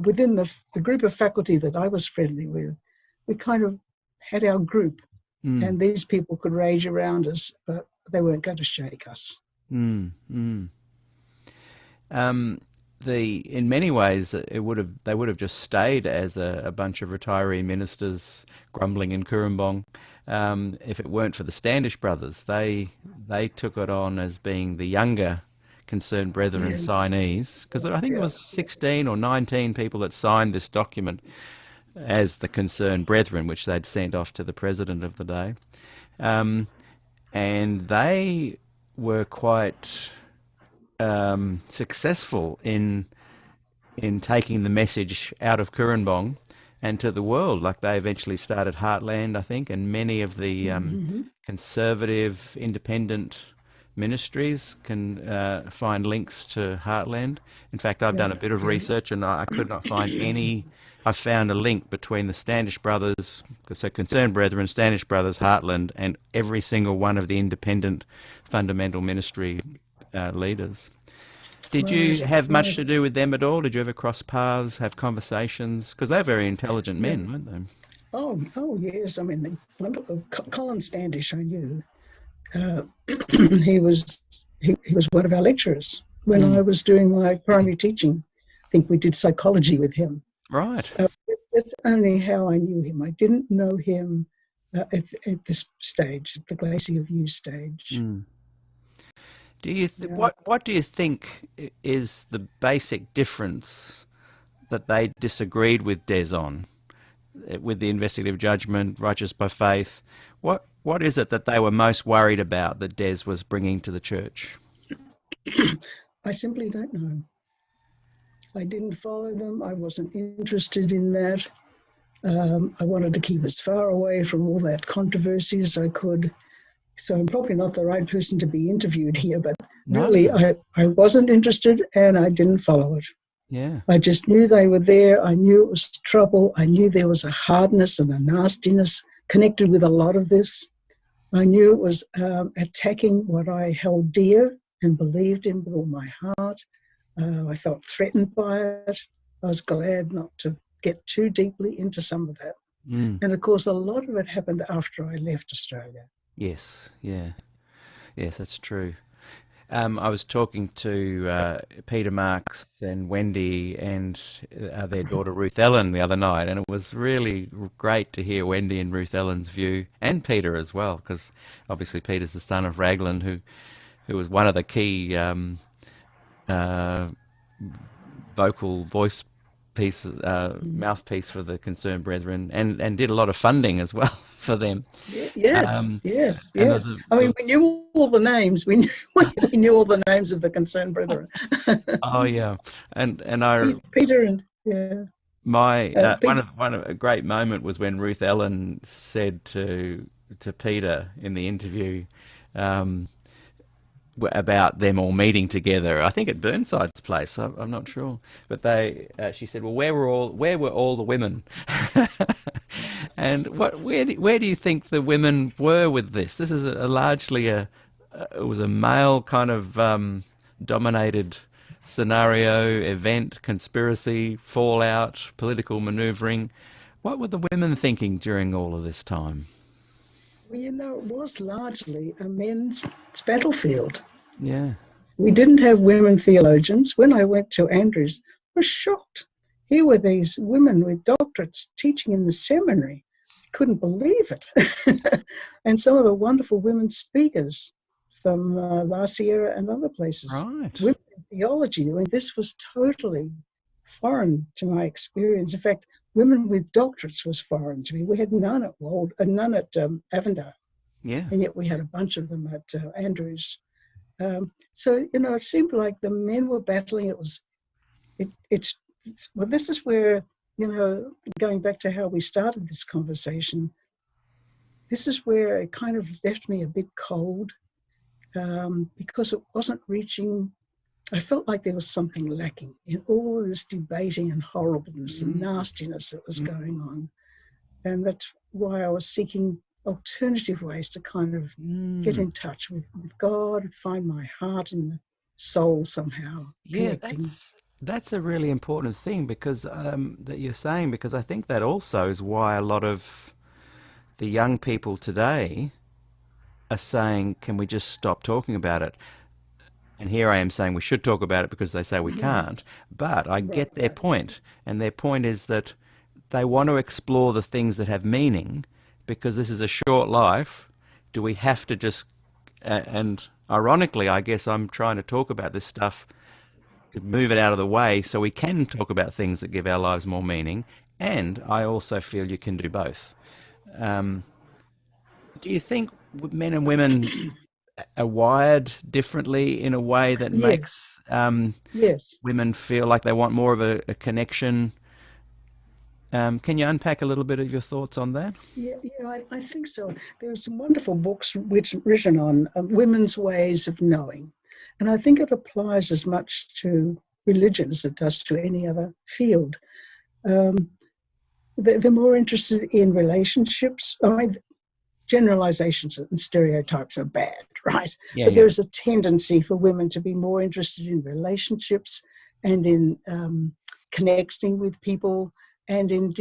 within the group of faculty that I was friendly with, we kind of had our group, and these people could rage around us, but they weren't going to shake us. In many ways, they would have just stayed as a bunch of retiree ministers grumbling in Kurrumbong. If it weren't for the Standish brothers, they took it on as being the younger Concerned Brethren signees, because I think there was 16 or 19 people that signed this document as the Concerned Brethren, which they'd sent off to the president of the day, and they were quite successful in taking the message out of Kurrumbong and to the world. Like, they eventually started Heartland, I think, and many of the conservative, independent ministries can find links to Heartland. In fact, I've done a bit of research, and I could not find any. I found a link between the Standish brothers, so Concerned Brethren, Standish brothers, Heartland, and every single one of the independent fundamental ministry leaders. Did you have much to do with them at all? Did you ever cross paths, have conversations? Because they're very intelligent men, weren't they? Oh yes. I mean, Colin Standish, I knew. He was one of our lecturers when I was doing my primary teaching. I think we did psychology with him. Right. So that's only how I knew him. I didn't know him at this stage, at the Glacier View stage. Do you what do you think is the basic difference that they disagreed with Des on, with the investigative judgment, righteous by faith? What is it that they were most worried about that Des was bringing to the church? I simply don't know. I didn't follow them. I wasn't interested in that. I wanted to keep as far away from all that controversy as I could. So I'm probably not the right person to be interviewed here, but really I wasn't interested, and I didn't follow it. Yeah. I just knew they were there. I knew it was trouble. I knew there was a hardness and a nastiness connected with a lot of this. I knew it was attacking what I held dear and believed in with all my heart. I felt threatened by it. I was glad not to get too deeply into some of that. And of course, a lot of it happened after I left Australia. Yes, yeah. Yes, that's true. I was talking to Peter Marks and Wendy and their daughter Ruth Ellen the other night, and it was really great to hear Wendy and Ruth Ellen's view, and Peter as well, because obviously Peter's the son of Raglan, who was one of the key vocal voice piece, mouthpiece for the Concerned Brethren, and did a lot of funding as well for them. Yes. I mean, we knew all the names. We knew all the names of the Concerned Brethren. Oh yeah, and I Peter and my one of a great moment was when Ruth Ellen said to Peter in the interview about them all meeting together. I think at Burnside's place. I'm not sure, but she said, "Well, where were all the women?" And where do you think the women were with this? This is largely it was a male kind of dominated scenario, event, conspiracy, fallout, political manoeuvring. What were the women thinking during all of this time? Well, it was largely a men's battlefield. Yeah. We didn't have women theologians. When I went to Andrews, I was shocked. Here were these women with doctorates teaching in the seminary. Couldn't believe it. And some of the wonderful women speakers from La Sierra and other places. Right. Women in theology. I mean, this was totally foreign to my experience. In fact, women with doctorates was foreign to me. We had none at Avondale, Yeah. and yet we had a bunch of them at Andrews. So it seemed like the men were battling. Well, this is where, going back to how we started this conversation, this is where it kind of left me a bit cold, because it wasn't reaching. I felt like there was something lacking in all this debating and horribleness and nastiness that was going on. And that's why I was seeking alternative ways to kind of get in touch with God, find my heart in the soul somehow. Yeah, connecting. that's a really important thing, because that you're saying, because I think that also is why a lot of the young people today are saying, can we just stop talking about it? And here I am saying we should talk about it because they say we can't. But I get their point. And their point is that they want to explore the things that have meaning, because this is a short life. Do we have to just... and ironically, I guess I'm trying to talk about this stuff to move it out of the way so we can talk about things that give our lives more meaning. And I also feel you can do both. Do you think men and women are wired differently in a way that makes Yes. women feel like they want more of a connection? Can you unpack a little bit of your thoughts on that? Yeah, I think so. There are some wonderful books written on women's ways of knowing. And I think it applies as much to religion as it does to any other field. They're more interested in relationships. I mean, generalizations and stereotypes are bad, right? Yeah, but yeah. there's a tendency for women to be more interested in relationships and in connecting with people and in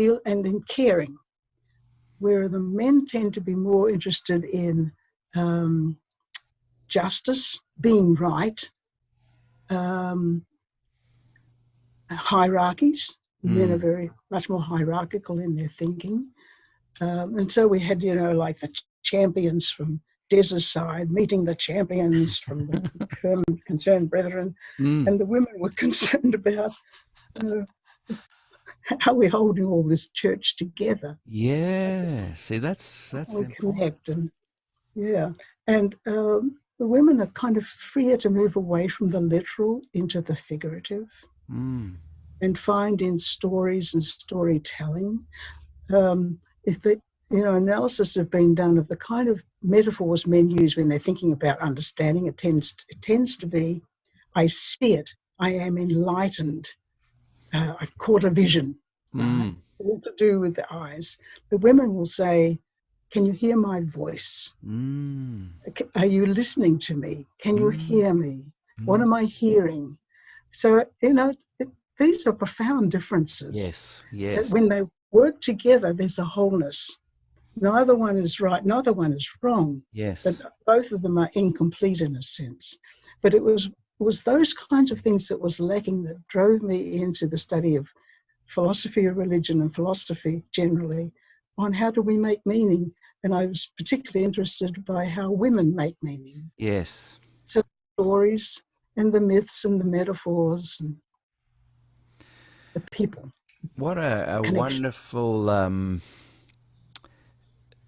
caring, where the men tend to be more interested in justice, being right, hierarchies. Men are very much more hierarchical in their thinking. And so we had, like the champions from Des's side meeting the champions from the concerned brethren, and the women were concerned about how we're holding all this church together. Yeah, see, that's we connect, and the women are kind of freer to move away from the literal into the figurative, and find in stories and storytelling. If the analysis have been done of the kind of metaphors men use when they're thinking about understanding, it tends to be, I see it, I am enlightened, I've caught a vision, all to do with the eyes. The women will say, can you hear my voice? Are you listening to me? Can you hear me? What am I hearing? So, these are profound differences. Yes. When they work together, there's a wholeness. Neither one is right, neither one is wrong. Yes. But both of them are incomplete in a sense. But it was those kinds of things that was lacking that drove me into the study of philosophy of religion and philosophy generally, on how do we make meaning. And I was particularly interested by how women make meaning. Yes. So stories and the myths and the metaphors and the people. What a wonderful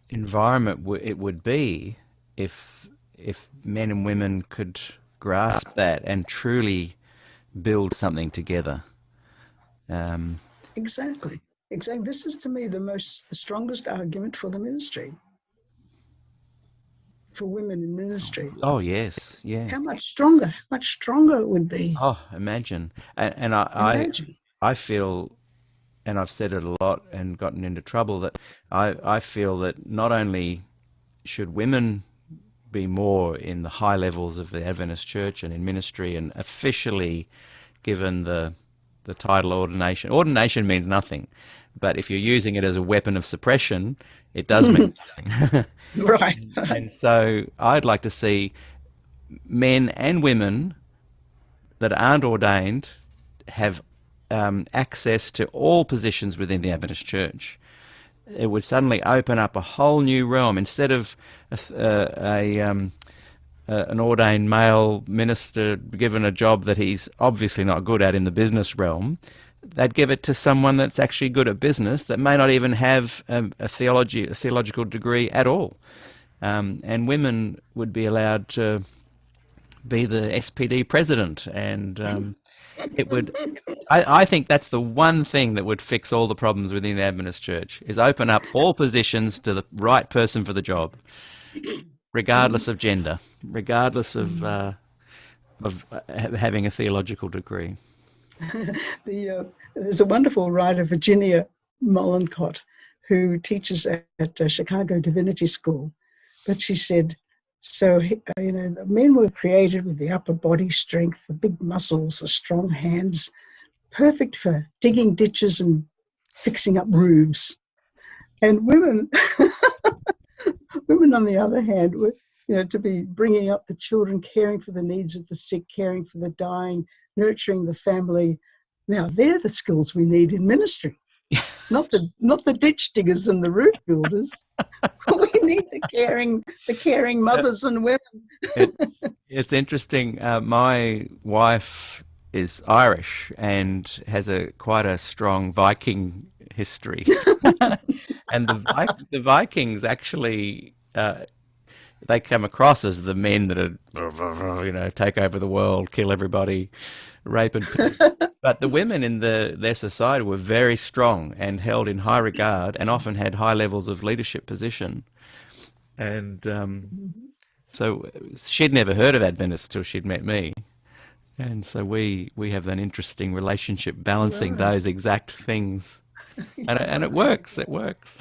environment it would be if men and women could grasp that and truly build something together. Exactly. This is, to me, the strongest argument for the ministry, for women in ministry. Oh yes, yeah. How much stronger it would be. Oh, imagine. And Imagine. I feel, and I've said it a lot and gotten into trouble, that I feel that not only should women be more in the high levels of the Adventist Church and in ministry and officially given the title ordination. Ordination means nothing, But if you're using it as a weapon of suppression, it does mean something. Right. And so I'd like to see men and women that aren't ordained have access to all positions within the Adventist Church. It would suddenly open up a whole new realm. Instead of an ordained male minister given a job that he's obviously not good at in the business realm, they'd give it to someone that's actually good at business that may not even have a theological degree at all. And women would be allowed to be the SPD president, and it would. I think that's the one thing that would fix all the problems within the Adventist Church, is open up all positions to the right person for the job, regardless of gender, regardless of having a theological degree. There's a wonderful writer, Virginia Mollencott, who teaches at Chicago Divinity School, but she said, so, the men were created with the upper body strength, the big muscles, the strong hands, perfect for digging ditches and fixing up roofs. And women, women on the other hand, were, to be bringing up the children, caring for the needs of the sick, caring for the dying, nurturing the family. Now, they're the skills we need in ministry. Not the ditch diggers and the roof builders. We need the caring mothers and women. It's interesting. My wife is Irish and has quite a strong Viking history, and the Vikings actually they come across as the men that are take over the world, kill everybody, rape and pillage. But the women in their society were very strong and held in high regard, and often had high levels of leadership position. And so she'd never heard of Adventists till she'd met me, and so we have an interesting relationship balancing those exact things, and it works. It works.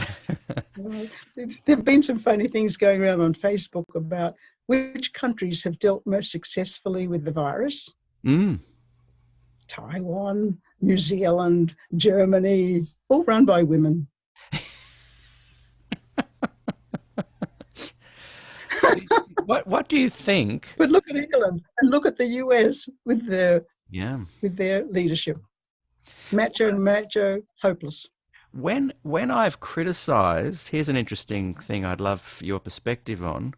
There've been some funny things going around on Facebook about which countries have dealt most successfully with the virus. Taiwan, New Zealand, Germany, all run by women. What do you think? But look at England and look at the US with their leadership. Macho, hopeless. When I've criticised, here's an interesting thing I'd love your perspective on.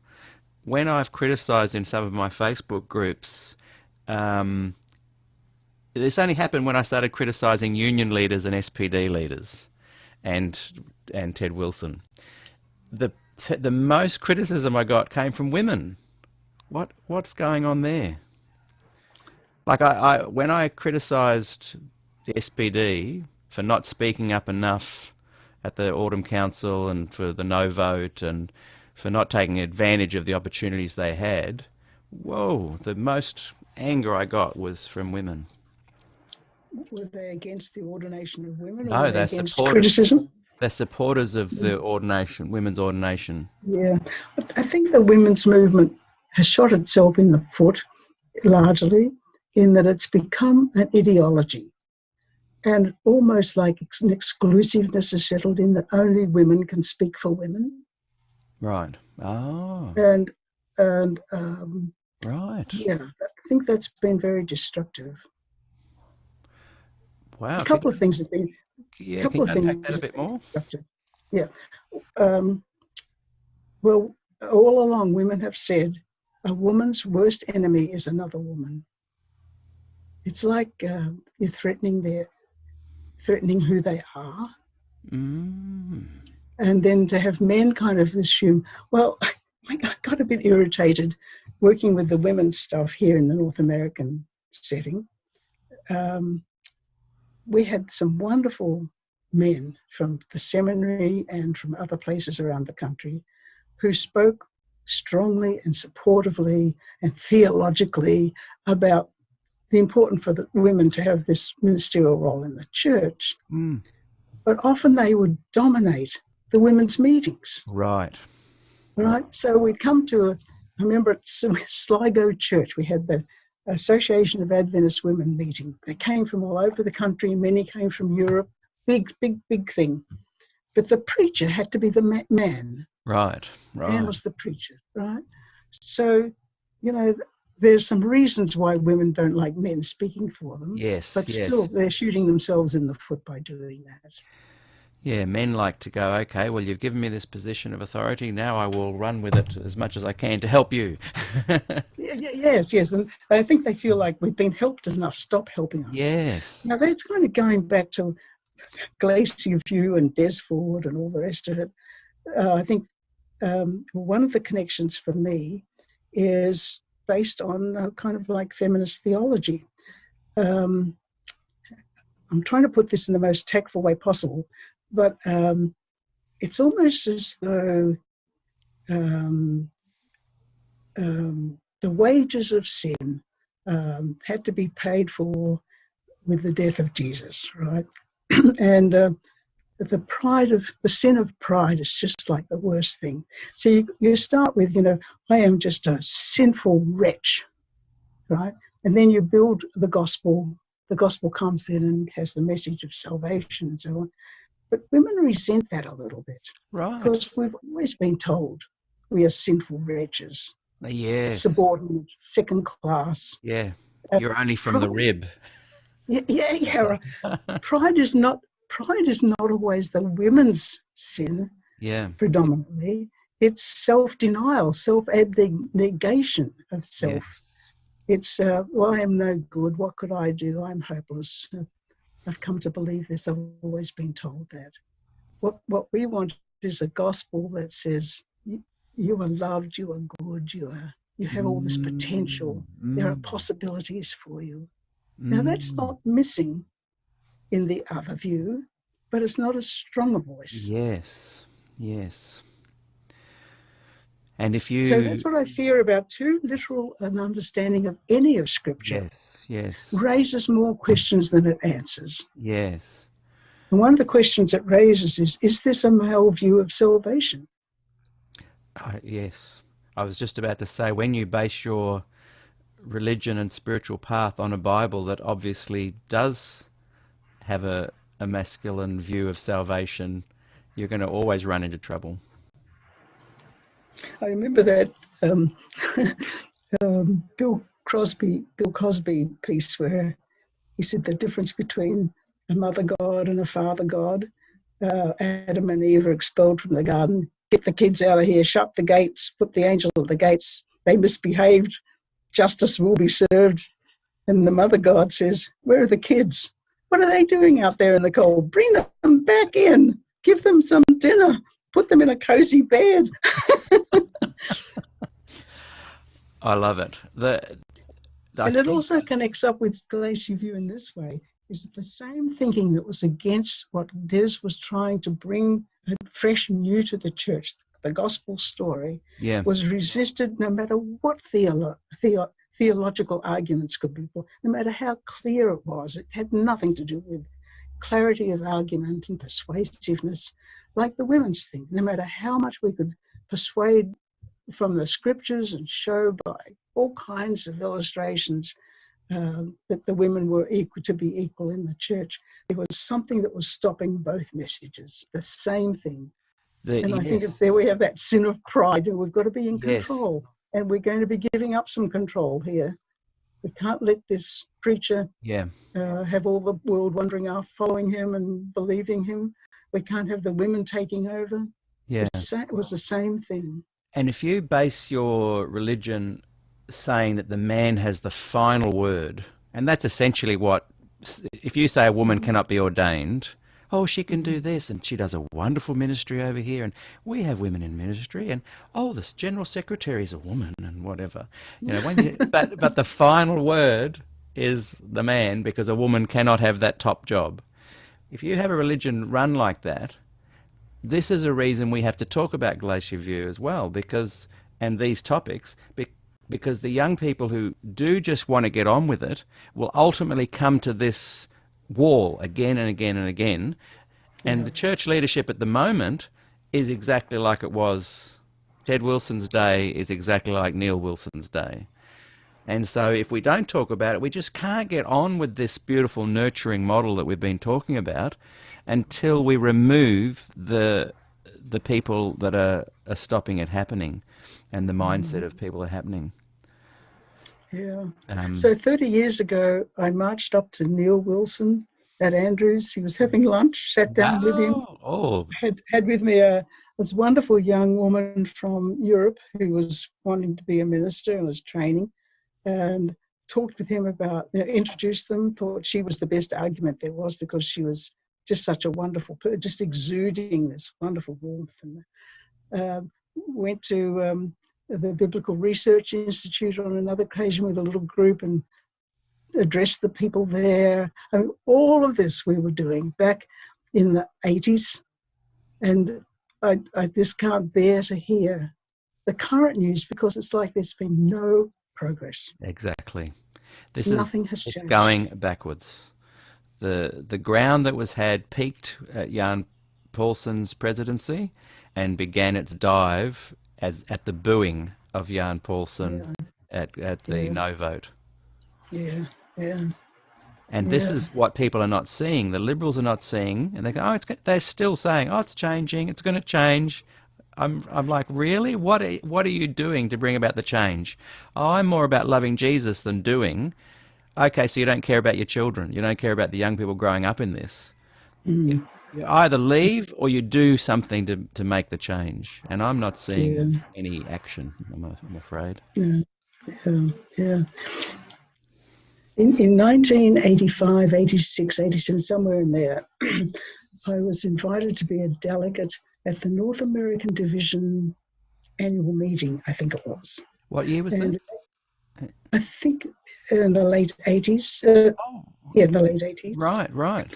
When I've criticised in some of my Facebook groups, this only happened when I started criticising union leaders and SPD leaders, and Ted Wilson. The most criticism I got came from women. What's going on there? Like when I criticised the SPD for not speaking up enough at the Autumn Council, and for the no vote, and for not taking advantage of the opportunities they had, the most anger I got was from women. Were they against the ordination of women? Or No, were they they're against supporters. criticism? They're supporters of the ordination, women's ordination. Yeah, I think the women's movement has shot itself in the foot, largely, in that it's become an ideology. And almost like an exclusiveness is settled in that only women can speak for women. Right. Oh. And right. Yeah, I think that's been very destructive. Wow. A couple of things have been. Yeah, can you unpack that a bit more? Yeah. Well, all along, women have said a woman's worst enemy is another woman. It's like you're threatening who they are. And then to have men kind of assume, well, I got a bit irritated working with the women's stuff here in the North American setting. We had some wonderful men from the seminary and from other places around the country who spoke strongly and supportively and theologically about the importance for the women to have this ministerial role in the church. But often they would dominate the women's meetings. Right. So we'd come to, I remember at Sligo Church, we had the Association of Adventist Women meeting. They came from all over the country. Many came from Europe. big thing. But the preacher had to be the man. Right. Man was the preacher, right? So, there's some reasons why women don't like men speaking for them. Yes. But still, they're shooting themselves in the foot by doing that. Yeah, men like to go, okay, well, you've given me this position of authority. Now I will run with it as much as I can to help you. Yes. And I think they feel like we've been helped enough. Stop helping us. Yes. Now, that's kind of going back to Glacier View and Desford and all the rest of it. I think one of the connections for me is based on kind of like feminist theology. I'm trying to put this in the most tactful way possible, but it's almost as though the wages of sin had to be paid for with the death of Jesus, right? And the sin of pride is just like the worst thing. So you start with, I am just a sinful wretch, right? And then you build the gospel. The gospel comes then and has the message of salvation and so on. But women resent that a little bit. Right. Because we've always been told we are sinful wretches. Yes. Subordinate, second class. Yeah. You're only from the rib. Yeah. Pride is not always the women's sin. Yeah. Predominantly. It's self-denial, self-abnegation of self. Yes. It's, well, I am no good. What could I do? I'm hopeless. I've come to believe this. I've always been told that. What we want is a gospel that says you are loved, you are good, you have all this potential. There are possibilities for you. Now, that's not missing in the other view, but it's not as strong a voice. Yes. And if you... So that's what I fear about too literal an understanding of any of Scripture. Yes. Raises more questions than it answers. Yes. And one of the questions it raises is this a male view of salvation? Yes. I was just about to say, when you base your religion and spiritual path on a Bible that obviously does have a masculine view of salvation, you're going to always run into trouble. I remember that Bill Cosby piece where he said the difference between a mother God and a father God. Adam and Eve are expelled from the garden. Get the kids out of here, shut the gates, put the angel at the gates. They misbehaved. Justice will be served. And the mother God says, where are the kids? What are they doing out there in the cold? Bring them back in. Give them some dinner. Put them in a cozy bed. I love it. And it also connects up with Glacier View in this way, is the same thinking that was against what Des was trying to bring fresh and new to the church, the gospel story, was resisted no matter what theological arguments could be, no matter how clear it was. It had nothing to do with clarity of argument and persuasiveness, like the women's thing. No matter how much we could persuade from the scriptures and show by all kinds of illustrations that the women were to be equal in the church, there was something that was stopping both messages, the same thing. And I think there we have that sin of pride, and we've got to be in control, and we're going to be giving up some control here. We can't let this preacher have all the world wandering after following him and believing him. We can't have the women taking over. It was the same thing. And if you base your religion saying that the man has the final word, and that's essentially what, if you say a woman cannot be ordained, oh, she can do this, and she does a wonderful ministry over here, and we have women in ministry, and oh, this general secretary is a woman, and whatever. But the final word is the man, because a woman cannot have that top job. If you have a religion run like that, this is a reason we have to talk about Glacier View as well, and these topics, because the young people who do just want to get on with it will ultimately come to this wall again and again and again. And the church leadership at the moment is exactly like it was. Ted Wilson's day is exactly like Neil Wilson's day. And so if we don't talk about it, we just can't get on with this beautiful nurturing model that we've been talking about until we remove the people that are stopping it happening and the mindset of people are happening. Yeah. So 30 years ago, I marched up to Neil Wilson at Andrews. He was having lunch, sat down with him, Oh, had with me this wonderful young woman from Europe who was wanting to be a minister and was training, and talked with him about, introduced them, thought she was the best argument there was because she was just such a wonderful, just exuding this wonderful warmth. And went to the Biblical Research Institute on another occasion with a little group and addressed the people there. I mean, all of this we were doing back in the 80s. And I just can't bear to hear the current news because it's like there's been no progress. exactly. Nothing has It's changed. going backwards. The ground that was had peaked at Jan Paulsen's presidency and began its dive at the booing of Jan Paulsen at the no vote. Yeah, yeah. And this is what people are not seeing. The Liberals are not seeing, and they go, they're still saying, oh, it's changing, it's going to change. I'm like, really? What are you doing to bring about the change? Oh, I'm more about loving Jesus than doing. Okay, so you don't care about your children. You don't care about the young people growing up in this. You either leave or you do something to make the change. And I'm not seeing any action, I'm afraid. Yeah, yeah. In 1985, 86, 87, somewhere in there, I was invited to be a delegate at the North American Division annual meeting, I think it was. What year was that? I think in the late 80s. Yeah, in the late 80s. Right.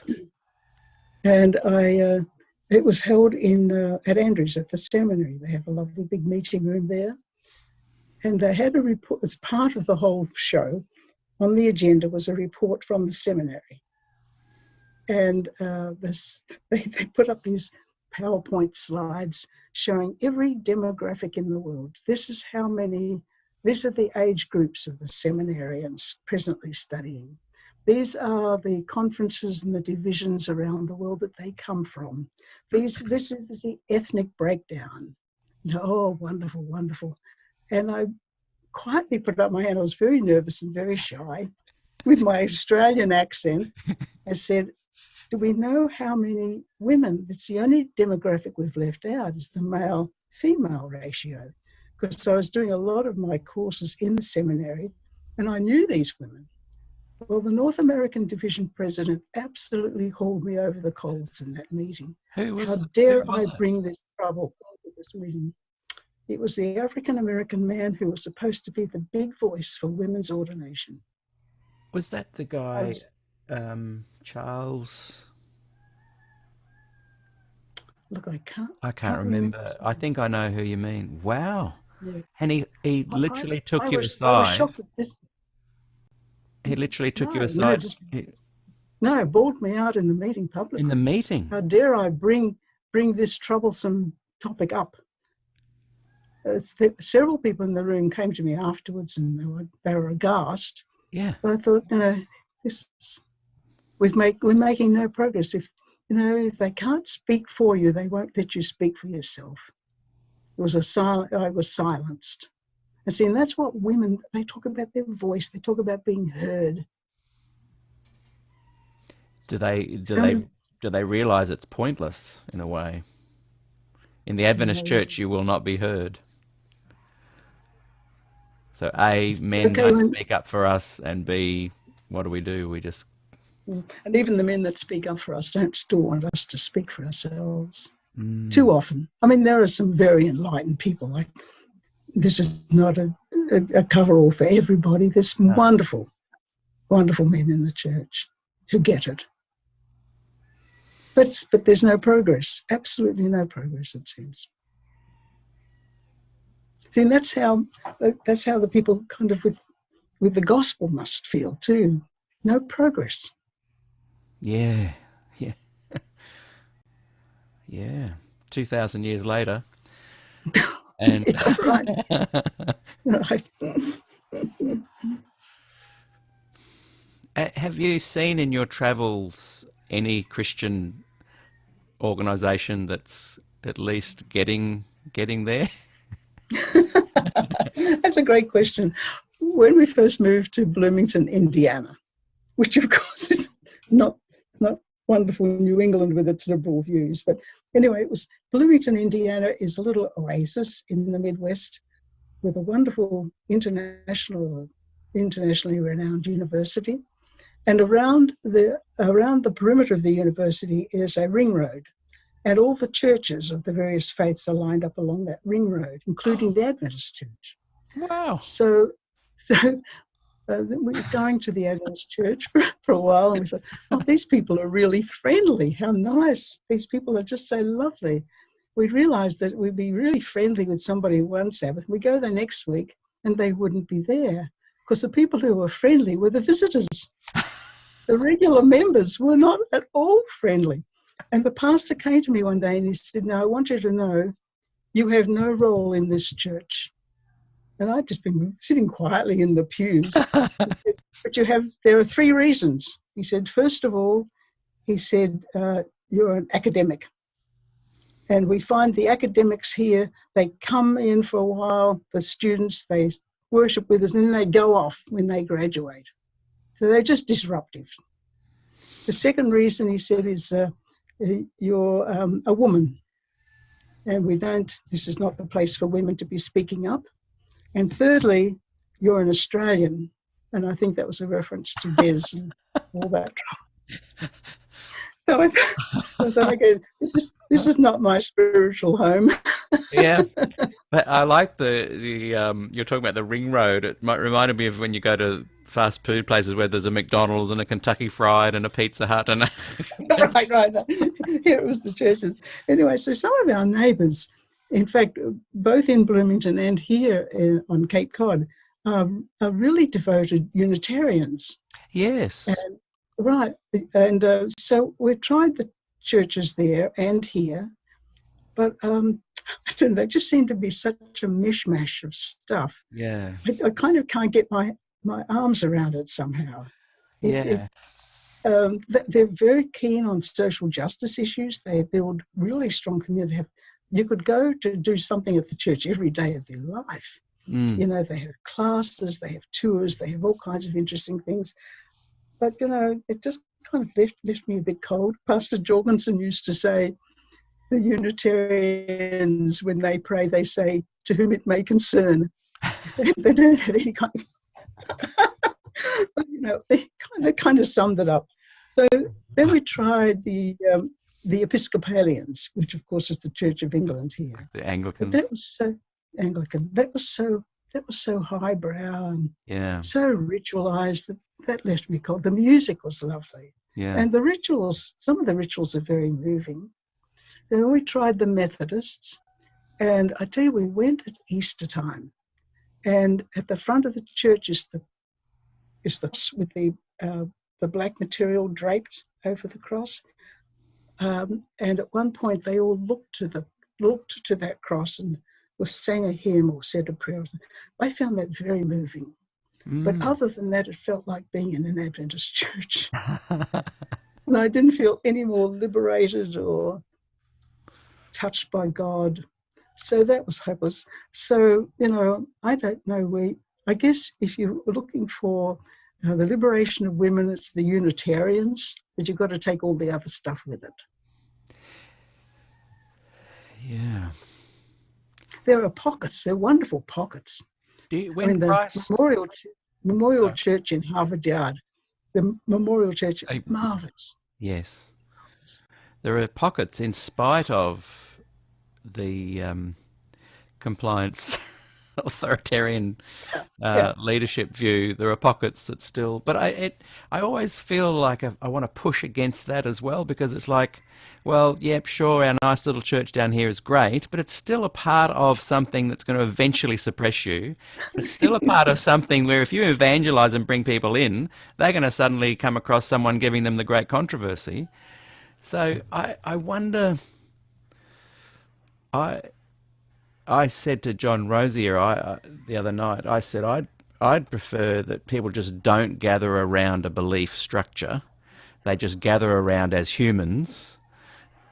And it was held at Andrews at the seminary. They have a lovely big meeting room there. And they had a report, as part of the whole show, on the agenda was a report from the seminary. And they put up these PowerPoint slides showing every demographic in the world. These are the age groups of the seminarians presently studying. These are the conferences and the divisions around the world that they come from. This is the ethnic breakdown. Oh, wonderful, wonderful. And I quietly put up my hand. I was very nervous and very shy with my Australian accent. I said, do we know how many women? It's the only demographic we've left out is the male-female ratio. Because I was doing a lot of my courses in the seminary and I knew these women. Well, the North American Division president absolutely hauled me over the coals in that meeting. How dare I bring this trouble into this meeting? It was the African-American man who was supposed to be the big voice for women's ordination. Was that the guy, Charles? Look, I can't remember. I think I know who you mean. Wow. Yeah. And he literally took you aside. I was shocked at this. He literally took you aside. No, bawled me out in the meeting publicly. In the meeting? How dare I bring this troublesome topic up? Several people in the room came to me afterwards and they were aghast. Yeah. But I thought, we're making no progress. If they can't speak for you, they won't let you speak for yourself. I was silenced. And see, and that's what women, they talk about their voice, they talk about being heard. Do they realize it's pointless in a way? In the Adventist church, you will not be heard. So A, men don't speak up for us, and B, what do? We just... And even the men that speak up for us don't still want us to speak for ourselves. Too often. I mean, there are some very enlightened people. Like, this is not a cover-all for everybody. There's wonderful, wonderful men in the church who get it. But there's no progress. Absolutely no progress, it seems. See, and that's how the people kind of with the gospel must feel too. No progress. Yeah. 2,000 years later. And yeah, right. Right. Have you seen in your travels any Christian organisation that's at least getting there? That's a great question. When we first moved to Bloomington, Indiana, which of course is not not wonderful New England with its liberal views, but anyway, it was Bloomington, Indiana is a little oasis in the Midwest with a wonderful internationally renowned university. And around the perimeter of the university is a ring road. And all the churches of the various faiths are lined up along that ring road, including the Adventist church. Wow. So we were going to the Adventist church for a while, and we thought, oh, these people are really friendly. How nice. These people are just so lovely. We realized that we'd be really friendly with somebody one Sabbath. We go the next week, and they wouldn't be there because the people who were friendly were the visitors. The regular members were not at all friendly. And the pastor came to me one day and he said, "Now, I want you to know you have no role in this church." And I'd just been sitting quietly in the pews. But there are 3 reasons. He said, first of all, he said, you're an academic. And we find the academics here, they come in for a while, the students, they worship with us, and then they go off when they graduate. So they're just disruptive. The second reason, he said, is you're a woman. And this is not the place for women to be speaking up. And thirdly, you're an Australian. And I think that was a reference to Des and all that trouble. So I thought, okay, this is not my spiritual home. Yeah, but I like the you're talking about the ring road. It might reminded me of when you go to fast food places where there's a McDonald's and a Kentucky Fried and a Pizza Hut and right. Here it was the churches. Anyway, so some of our neighbours, in fact, both in Bloomington and here on Cape Cod, are really devoted Unitarians. Yes. Right. And so we tried the churches there and here, but I don't know, they just seem to be such a mishmash of stuff. Yeah. I kind of can't get my arms around it somehow. Yeah. They're very keen on social justice issues. They build really strong community. You could go to do something at the church every day of their life. Mm. You know, they have classes, they have tours, they have all kinds of interesting things. But, you know, it just kind of left me a bit cold. Pastor Jorgensson used to say, the Unitarians, when they pray, they say, to whom it may concern. They don't have any kind of... But, you know, they kind of summed it up. So then we tried the Episcopalians, which, of course, is the Church of England here. The Anglicans. But that was so Anglican. That was so highbrow and so ritualized that left me cold. The music was lovely. Yeah. And the rituals, some of the rituals are very moving. Then we tried the Methodists, and I tell you, we went at Easter time, and at the front of the church is the with the black material draped over the cross, and at one point they all looked to that cross and sang a hymn or said a prayer. I found that very moving. But other than that, it felt like being in an Adventist church. And I didn't feel any more liberated or touched by God. So that was hopeless. So, you know, I don't know. I guess if you're looking for the liberation of women, it's the Unitarians, but you've got to take all the other stuff with it. Yeah. There are pockets. They're wonderful pockets. The Memorial Church in Harvard Yard, the Memorial Church, marvelous. Yes. There are pockets in spite of the compliance authoritarian leadership view. There are pockets that still, but I always feel like I want to push against that as well, because it's like, well, yep, sure, our nice little church down here is great, but it's still a part of something that's going to eventually suppress you. It's still a part of something where if you evangelize and bring people in, they're going to suddenly come across someone giving them the great controversy. So I wonder, I said to John Rosier the other night, I said, I'd prefer that people just don't gather around a belief structure. They just gather around as humans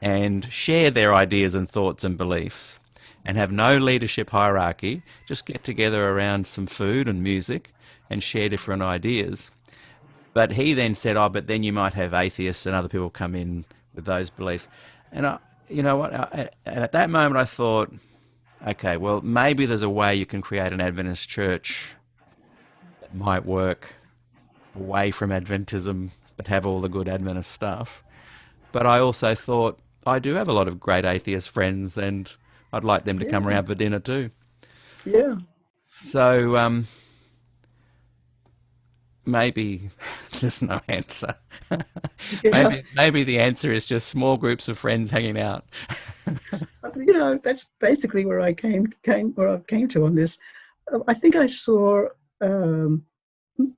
and share their ideas and thoughts and beliefs and have no leadership hierarchy. Just get together around some food and music and share different ideas. But he then said, "Oh, but then you might have atheists and other people come in with those beliefs." And you know what? And at that moment, I thought, okay, well, maybe there's a way you can create an Adventist church that might work away from Adventism, but have all the good Adventist stuff. But I also thought, I do have a lot of great atheist friends, and I'd like them to come Yeah, around for dinner too. yeah, So maybe there's no answer. yeah. Maybe the answer is just small groups of friends hanging out. That's basically where I came to on this. I think I saw um,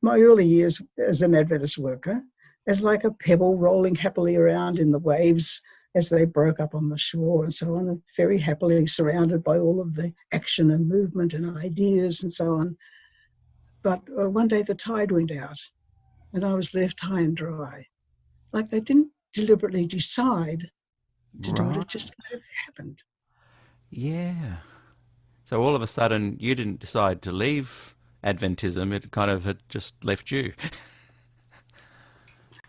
my early years as an Adventist worker as like a pebble rolling happily around in the waves as they broke up on the shore and so on, and very happily surrounded by all of the action and movement and ideas and so on. But one day the tide went out and I was left high and dry. Like I didn't deliberately decide to do it, Right. it just kind of happened. Yeah. So all of a sudden, you didn't decide to leave Adventism, it kind of had just left you.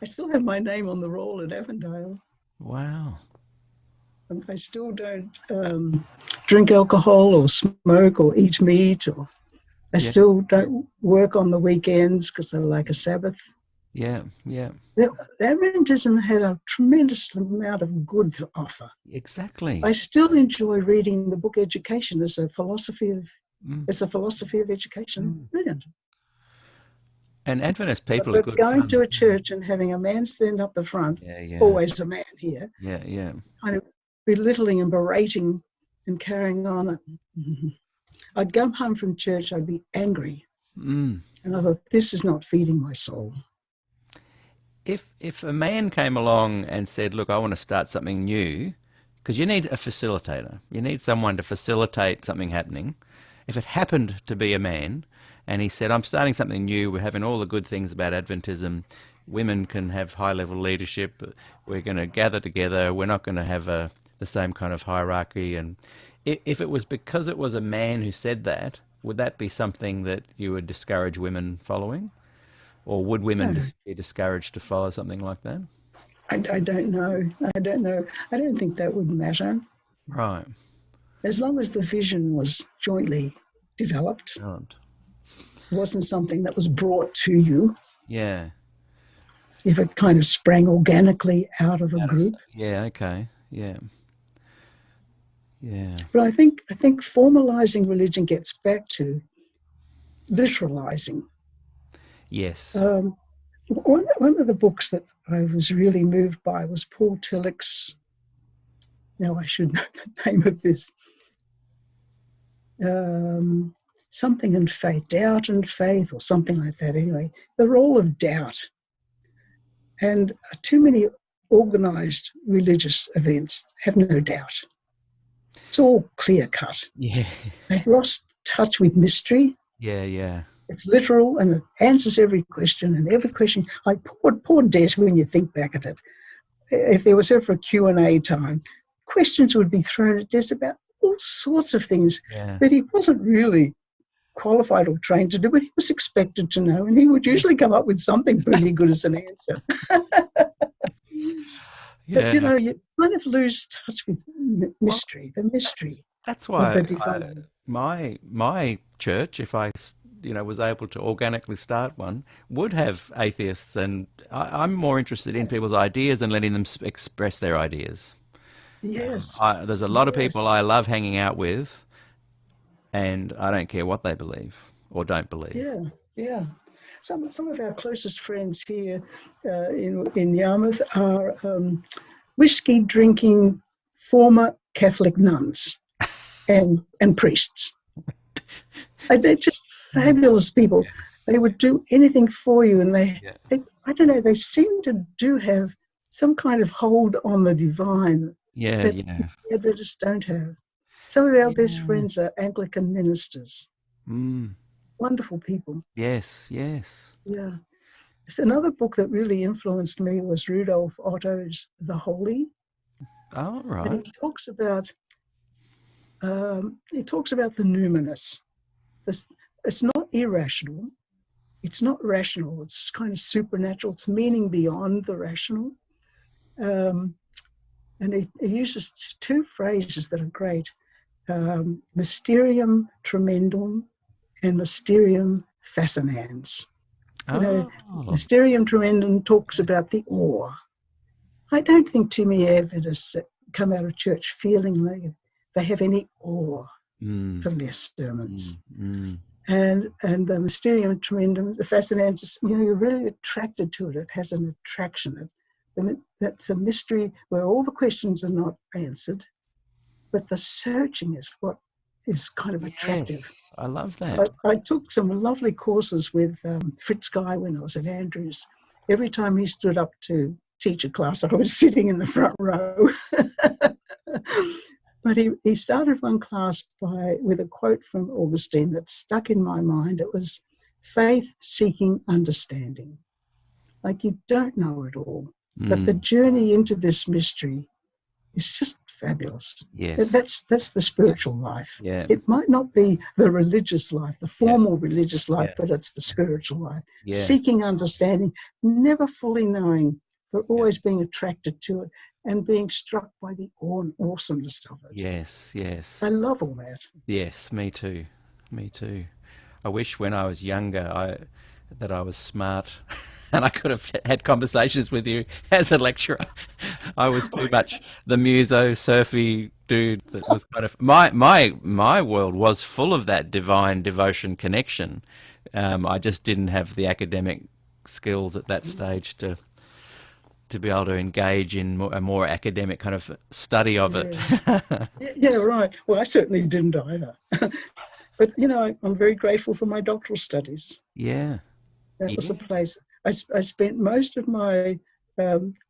I still have my name on the roll at Avondale. Wow. And I still don't drink alcohol or smoke or eat meat, or I Yeah. still don't work on the weekends because I like a Sabbath. Yeah. Yeah. Adventism had a tremendous amount of good to offer. Exactly. I still enjoy reading the book Education as a philosophy of Mm. education. Mm. Brilliant. And Adventist people are But good going to fun. a church and having a man stand up the front, Yeah. Yeah. always a man here, Yeah. Yeah. kind of belittling and berating and carrying on. I'd come home from church, I'd be angry. Mm. And I thought, this is not feeding my soul. If a man came along and said, "Look, I want to start something new," because you need a facilitator, you need someone to facilitate something happening. If it happened to be a man, and he said, "I'm starting something new. We're having all the good things about Adventism. Women can have high-level leadership. We're going to gather together. We're not going to have the same kind of hierarchy." And if it was because it was a man who said that, would that be something that you would discourage women following? Or would women No, be discouraged to follow something like that? I don't know. I don't know. I don't think that would matter. Right. As long as the vision was jointly developed, Right. it wasn't something that was brought to you. Yeah. If it kind of sprang organically out of a group. Yeah. Okay. Yeah. Yeah. But I think formalizing religion gets back to literalizing. Yes. One of the books that I was really moved by was Paul Tillich's, now I should know the name of this, something in faith, doubt and faith, or something like that. Anyway, the role of doubt. And too many organized religious events have no doubt. It's all clear cut. Yeah. They've lost touch with mystery. Yeah. Yeah. It's literal and it answers every question, and every question, like poor Des, when you think back at it, if there was ever a Q&A time, questions would be thrown at Des about all sorts of things Yeah. that he wasn't really qualified or trained to do, but he was expected to know, and he would usually come up with something pretty good as an answer. But, Yeah. you kind of lose touch with Well, mystery, the mystery that's of the why divine. my church, if I was able to organically start one, would have atheists, and I'm more interested in Yes, people's ideas and letting them express their ideas. yes, There's a lot of people yes. I love hanging out with, and I don't care what they believe or don't believe. Yeah, yeah. Some of our closest friends here in Yarmouth are whiskey drinking former Catholic nuns and priests. And they're just fabulous people. Yeah. They would do anything for you, and Yeah. they I don't know, they seem to do have some kind of hold on the divine Yeah. that Yeah. the Adventists don't have. Some of our best Yeah. friends are Anglican ministers. Mm. wonderful people. Yes, yes. Yeah. So another book that really influenced me was Rudolf Otto's The Holy, All and right. he talks about the numinous. This, it's not irrational. It's not rational. It's kind of supernatural. It's meaning beyond the rational. Um, and he uses two phrases that are great: mysterium tremendum and mysterium fascinans. You know, Oh, mysterium tremendum talks about the awe. I don't think too many Adventists come out of church feeling like they have any awe mm, from their sermons. mm, mm. And the mysterium tremendum, the fascinans, you're really attracted to it. It has an attraction. That's a mystery where all the questions are not answered, but the searching is what is kind of attractive. Yes, I love that. I took some lovely courses with Fritz Guy when I was at Andrews. Every time he stood up to teach a class, I was sitting in the front row. But he started one class with a quote from Augustine that stuck in my mind. It was faith seeking understanding. Like you don't know it all, but the Mm, journey into this mystery is just fabulous. yes. That's the spiritual life. Yeah. It might not be the religious life, the Yeah. formal religious life, Yeah. but it's the spiritual life. Yeah. Seeking understanding, never fully knowing, but Yeah. always being attracted to it and being struck by the awe and awesomeness of it. Yes. Yes. I love all that. Yes. Me too. Me too. I wish when I was younger that I was smart and I could have had conversations with you as a lecturer. I was too much the muso surfy dude that was kind of my world was full of that divine devotion connection. I just didn't have the academic skills at that stage to be able to engage in a more academic kind of study of it. Yeah, right. Well, I certainly didn't either. But, I'm very grateful for my doctoral studies. Yeah. That was a Yeah. place. I spent most of my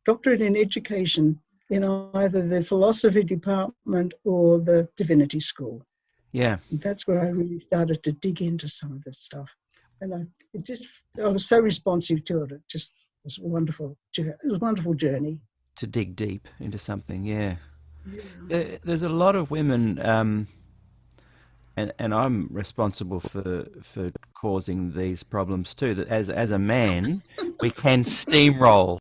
doctorate in education in either the philosophy department or the divinity school. Yeah. And that's where I really started to dig into some of this stuff. And I was so responsive to it. It just was a wonderful journey. To dig deep into something. Yeah. Yeah. There's a lot of women, and I'm responsible for causing these problems too. That as a man, we can steamroll,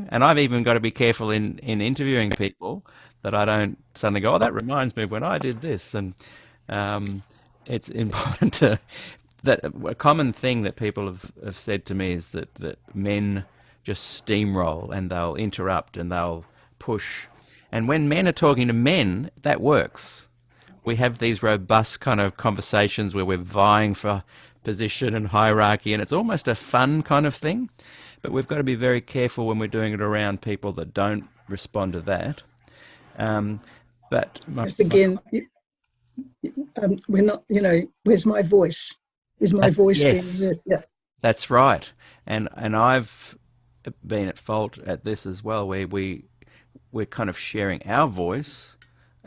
and I've even got to be careful in interviewing people that I don't suddenly go, oh, that reminds me of when I did this, and it's important to that a common thing that people have said to me is that men just steamroll and they'll interrupt and they'll push, and when men are talking to men, that works. We have these robust kind of conversations where we're vying for position and hierarchy, and it's almost a fun kind of thing. But we've got to be very careful when we're doing it around people that don't respond to that. But Yes, again, we're not, where's my voice? Is my voice being yes, heard? Yeah. that's right. And I've been at fault at this as well, where we're kind of sharing our voice,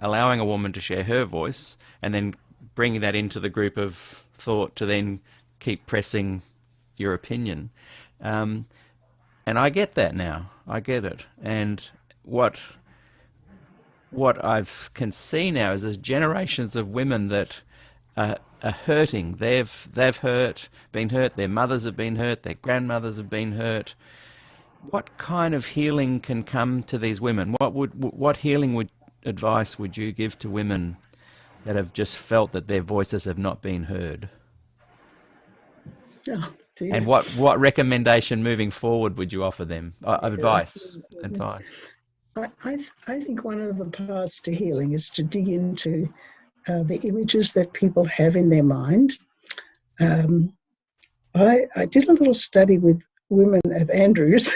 allowing a woman to share her voice, and then bringing that into the group of thought to then keep pressing your opinion. And I get that now. I get it. And what I can see now is there's generations of women that are hurting. They've been hurt. Their mothers have been hurt. Their grandmothers have been hurt. What kind of healing can come to these women? What healing advice would you give to women that have just felt that their voices have not been heard? Oh, dear. And what recommendation moving forward would you offer them? Advice. I think one of the paths to healing is to dig into the images that people have in their mind. I did a little study with women at Andrews.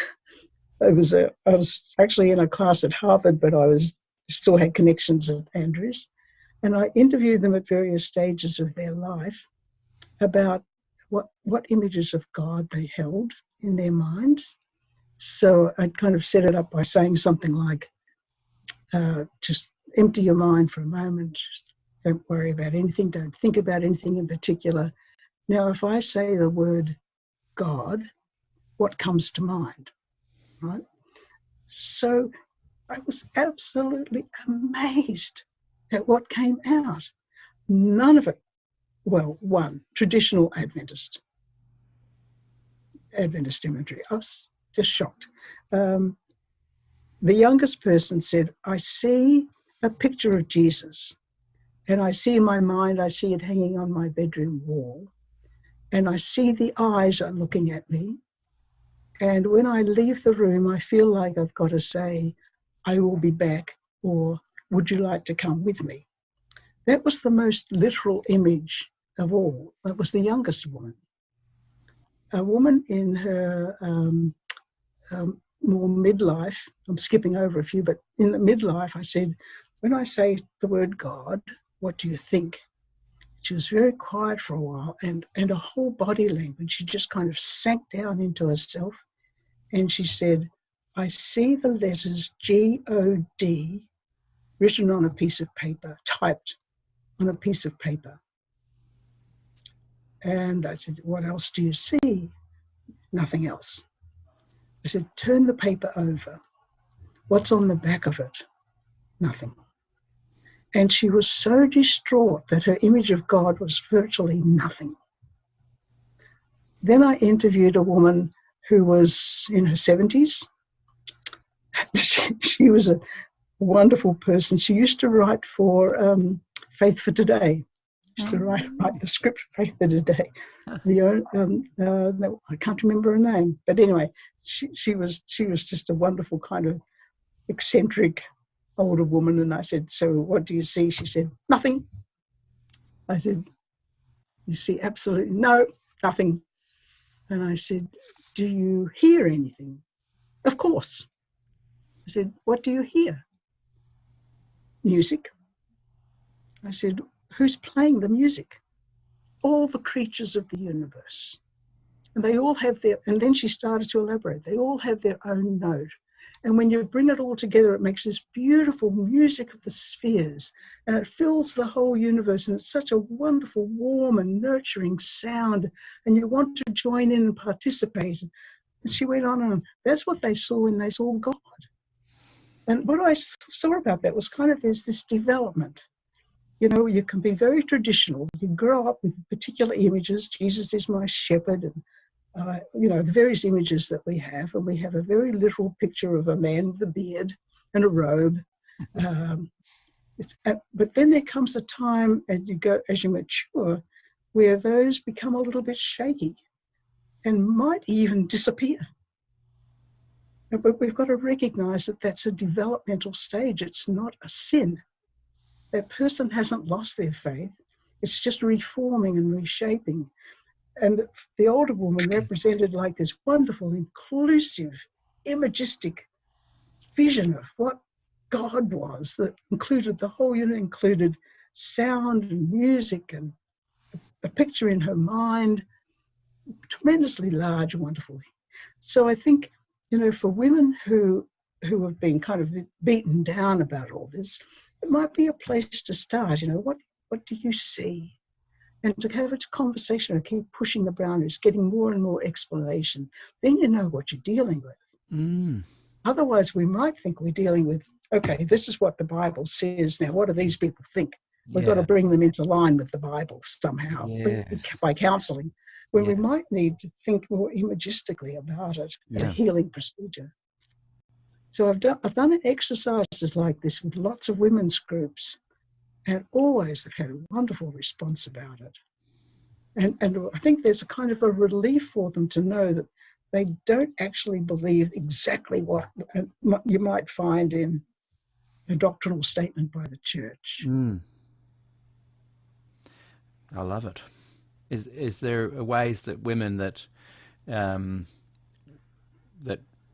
I was actually in a class at Harvard, but still had connections at Andrews. And I interviewed them at various stages of their life about what images of God they held in their minds. So I'd kind of set it up by saying something like, just empty your mind for a moment, just don't worry about anything, don't think about anything in particular, Now, if I say the word God, what comes to mind, right? So I was absolutely amazed at what came out. None of it, well, one, traditional Adventist imagery. I was just shocked. The youngest person said, I see a picture of Jesus, and I see in my mind, I see it hanging on my bedroom wall, and I see the eyes are looking at me. And when I leave the room, I feel like I've got to say, I will be back, or would you like to come with me? That was the most literal image of all. That was the youngest woman. A woman in her more midlife, I'm skipping over a few, but in the midlife, I said, when I say the word God, what do you think? She was very quiet for a while, and her whole body language, she just kind of sank down into herself. And she said, I see the letters G-O-D written on a piece of paper, typed on a piece of paper. And I said, what else do you see? Nothing else. I said, turn the paper over. What's on the back of it? Nothing. And she was so distraught that her image of God was virtually nothing. Then I interviewed a woman who was in her 70s. She was a wonderful person. She used to write for Faith for Today. Used to write the script for Faith for Today. No, I can't remember her name, but anyway, she was just a wonderful kind of eccentric older woman. And I said, so what do you see? She said, nothing. I said, you see absolutely no, nothing. And I said, do you hear anything? Of course. I said, what do you hear? Music. I said, who's playing the music? All the creatures of the universe. And they all have their, and then she started to elaborate, they all have their own note. And when you bring it all together, it makes this beautiful music of the spheres, and it fills the whole universe. And it's such a wonderful, warm and nurturing sound. And you want to join in and participate. And she went on and on. That's what they saw when they saw God. And what I saw about that was kind of there's this development. You know, you can be very traditional. You grow up with particular images. Jesus is my shepherd, and you know, the various images that we have. And we have a very literal picture of a man with a beard and a robe. But then there comes a time, and you go as you mature, where those become a little bit shaky and might even disappear. But we've got to recognize that that's a developmental stage. It's not a sin. That person hasn't lost their faith. It's just reforming and reshaping. And the older woman represented like this wonderful, inclusive, imagistic vision of what God was that included the whole unit, included sound and music and a picture in her mind, tremendously large and wonderful. So I think, you know, for women who have been kind of beaten down about all this, it might be a place to start. You know, what do you see? And to have a conversation and keep pushing the boundaries, getting more and more explanation, then you know what you're dealing with. Mm. Otherwise, we might think we're dealing with, okay, this is what the Bible says. Now, what do these people think? We've got to bring them into line with the Bible somehow by counseling, where we might need to think more imagistically about it as a healing procedure. So I've done exercises like this with lots of women's groups, and always have had a wonderful response about it. And I think there's a kind of a relief for them to know that they don't actually believe exactly what you might find in a doctrinal statement by the church. Mm. I love it. Is there ways that women that that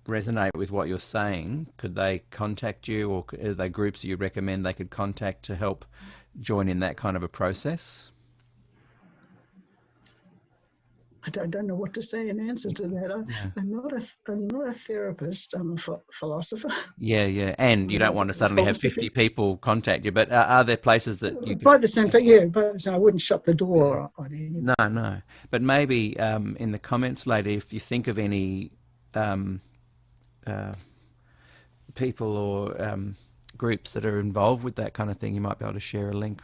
resonate with what you're saying, could they contact you, or are there groups that you recommend they could contact to help join in that kind of a process? don't know what to say in answer to that. Yeah. I'm not a therapist. I'm a philosopher. Yeah. And you don't want to It's suddenly have 50 people contact you, but are there places that you could? By the same time, yeah. By the same, I wouldn't shut the door on anybody. No. But maybe in the comments later, if you think of any people or groups that are involved with that kind of thing, you might be able to share a link.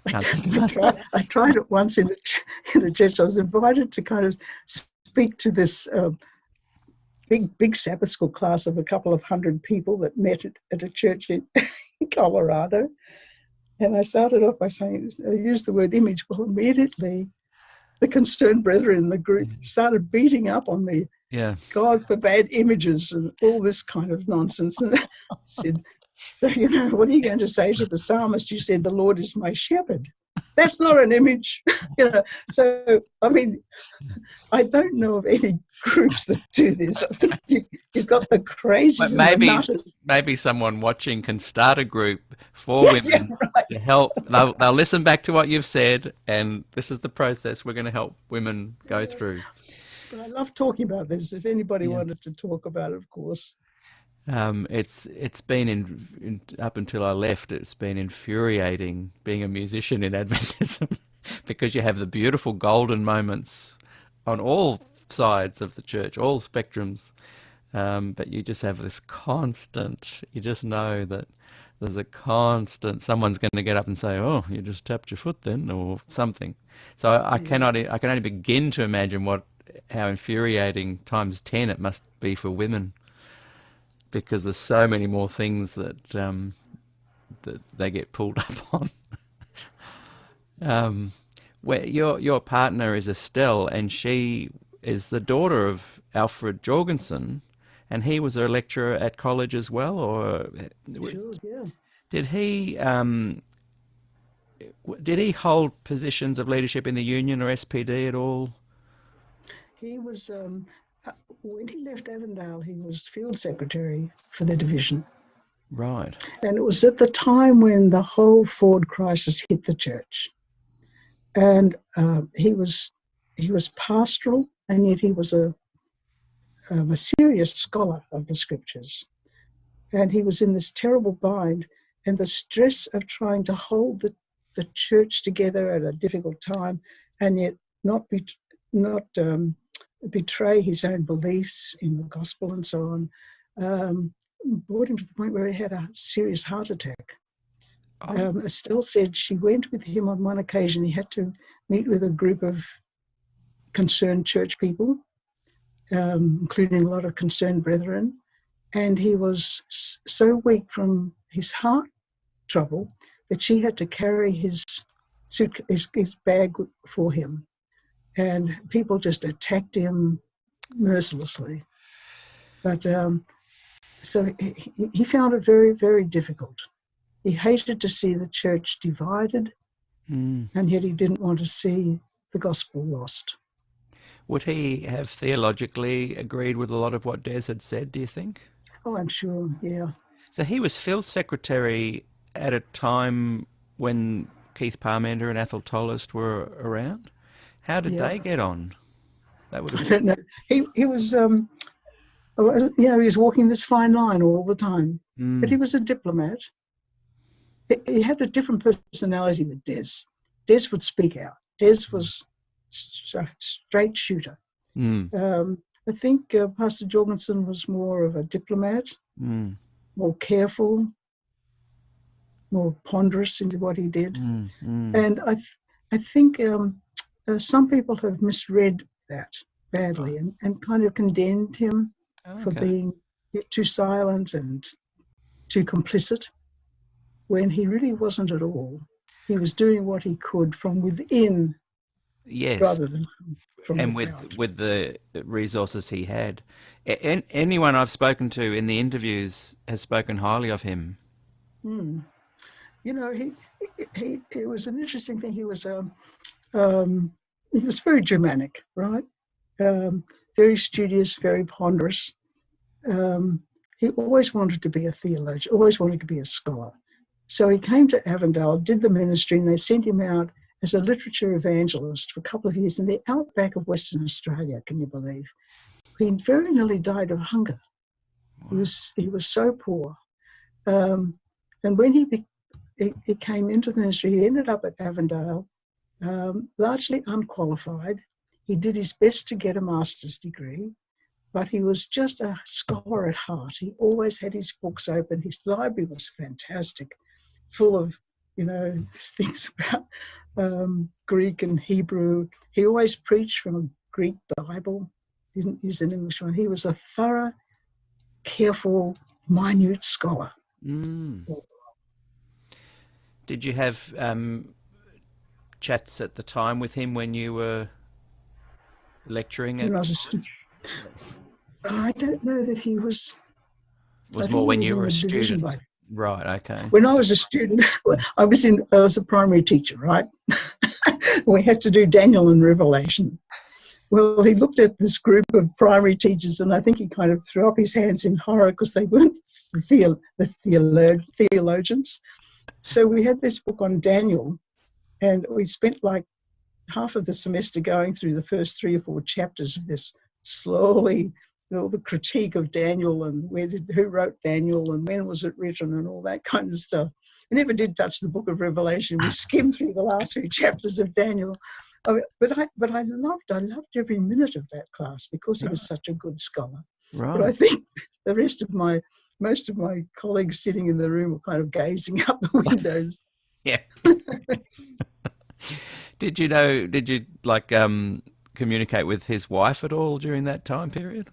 I tried it once in a church. I was invited to kind of speak to this big Sabbath school class of a couple of hundred people that met at a church in Colorado. And I started off by saying, I used the word image. Well, immediately the concerned brethren in the group started beating up on me. Yeah. God forbade images and all this kind of nonsense. And I said, so, what are you going to say to the psalmist? You said, the Lord is my shepherd. That's not an image. So, I mean, I don't know of any groups that do this. I think you've got the crazies. But maybe someone watching can start a group for women to help. They'll listen back to what you've said, and this is the process we're going to help women go through. But I love talking about this. If anybody wanted to talk about it, of course. It's been up until I left. It's been infuriating being a musician in Adventism because you have the beautiful golden moments on all sides of the church, all spectrums, but you just have this constant. You just know that there's a constant. Someone's going to get up and say, "Oh, you just tapped your foot then," or something. So I can only begin to imagine how infuriating times 10 it must be for women, because there's so many more things that that they get pulled up on. Where your partner is Estelle, and she is the daughter of Alfred Jorgensson, and he was a lecturer at college as well, or Sure, yeah. Did he hold positions of leadership in the Union or SPD at all? He was, when he left Avondale, he was field secretary for the division. Right. And it was at the time when the whole Ford crisis hit the church. And he was pastoral, and yet he was a serious scholar of the scriptures. And he was in this terrible bind, and the stress of trying to hold the church together at a difficult time, and yet not betray his own beliefs in the gospel and so on, brought him to the point where he had a serious heart attack. Estelle said she went with him on one occasion. He had to meet with a group of concerned church people, including a lot of concerned brethren, and he was so weak from his heart trouble that she had to carry his bag for him. And people just attacked him mercilessly. But so he found it very, very difficult. He hated to see the church divided, and yet he didn't want to see the gospel lost. Would he have theologically agreed with a lot of what Des had said, do you think? Oh, I'm sure, yeah. So he was field secretary at a time when Keith Parmenter and Athol Tolist were around. How did they get on? I don't know. He was, he was walking this fine line all the time. But he was a diplomat. He had a different personality with Des. Des would speak out. Des was a straight shooter. I think Pastor Jorgensson was more of a diplomat, more careful, more ponderous into what he did. And I think some people have misread that badly and kind of condemned him for being too silent and too complicit, when he really wasn't at all. He was doing what he could from within, rather than from and the crowd. with the resources he had. Anyone I've spoken to in the interviews has spoken highly of him. You know, it was an interesting thing. He was very Germanic, right? Very studious, very ponderous. He always wanted to be a theologian, always wanted to be a scholar. So he came to Avondale, did the ministry, and they sent him out as a literature evangelist for a couple of years in the outback of Western Australia, can you believe? He very nearly died of hunger. Wow. He was so poor. And when he came into the ministry, he ended up at Avondale, largely unqualified. He did his best to get a master's degree, but he was just a scholar at heart. He always had his books open. His library was fantastic, full of, things about Greek and Hebrew. He always preached from a Greek Bible, didn't use an English one. He was a thorough, careful, minute scholar. Mm. Did you have chats at the time with him when you were lecturing at college? I don't know that he was. It was more when you were a student. Like, right, okay. when I was a student, I was a primary teacher, right? We had to do Daniel and Revelation. Well, he looked at this group of primary teachers, and I think he kind of threw up his hands in horror because they weren't the theologians. So we had this book on Daniel, and we spent like half of the semester going through the first 3 or 4 chapters of this slowly, the critique of Daniel and who wrote Daniel and when was it written and all that kind of stuff. We never did touch the book of Revelation. We skimmed through the last few chapters of Daniel. But I loved every minute of that class because he was such a good scholar. Right. But I think most of my colleagues sitting in the room were kind of gazing out the windows. Yeah. Did you communicate with his wife at all during that time period?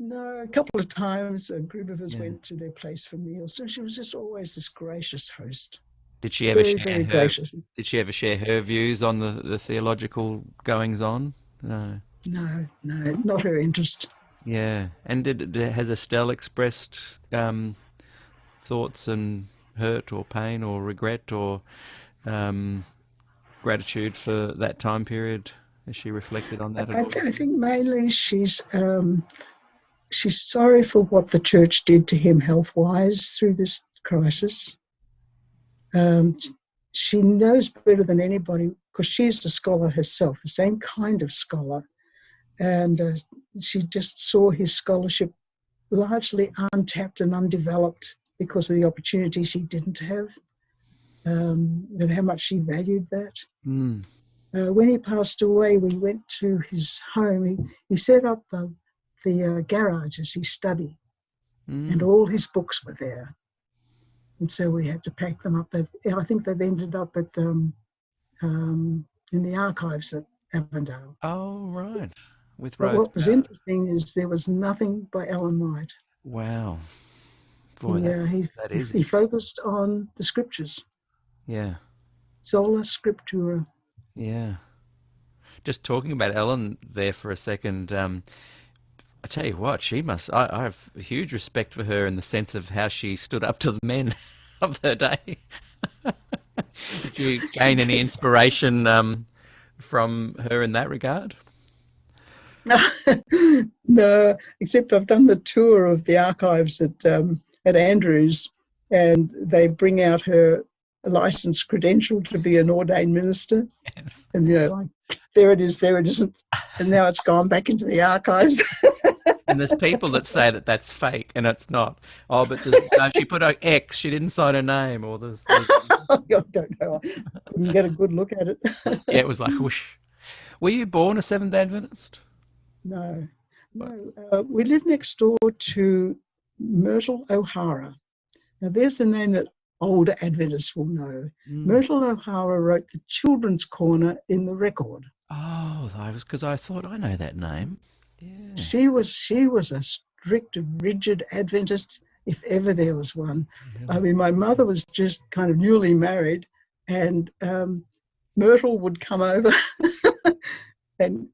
No, a couple of times a group of us went to their place for meals. So she was just always this gracious host. Did she ever very gracious. Did she ever share her views on the theological goings on? No. No, not her interest. Yeah. And has Estelle expressed thoughts and hurt or pain or regret or gratitude for that time period? Has she reflected on that at all? I think mainly she's sorry for what the church did to him health-wise through this crisis. She knows better than anybody because she's a scholar herself, the same kind of scholar. And she just saw his scholarship largely untapped and undeveloped because of the opportunities he didn't have, and how much she valued that. Mm. When he passed away, we went to his home. He set up the garage as his study, and all his books were there. And so we had to pack them up. I think they've ended up at in the archives at Avondale. Oh, right. But what was interesting is there was nothing by Ellen White. Wow. Boy, that is. He focused on the scriptures. Yeah. Sola Scriptura. Yeah. Just talking about Ellen there for a second, I tell you what, I have huge respect for her in the sense of how she stood up to the men of her day. Did you gain any inspiration from her in that regard? No, except I've done the tour of the archives at Andrews, and they bring out her licensed credential to be an ordained minister. Yes. And there it is, there it isn't, and now it's gone back into the archives. And there's people that say that that's fake, and it's not. Oh, but she put her X, she didn't sign her name, or there's I don't know. I couldn't get a good look at it. Yeah, it was like whoosh. Were you born a Seventh-day Adventist? No. We live next door to Myrtle O'Hara. Now, there's a name that older Adventists will know. Myrtle O'Hara wrote the Children's Corner in the Record. Oh, because I thought I know that name. Yeah. She was a strict, rigid Adventist, if ever there was one. Really? I mean, my mother was just kind of newly married, and Myrtle would come over and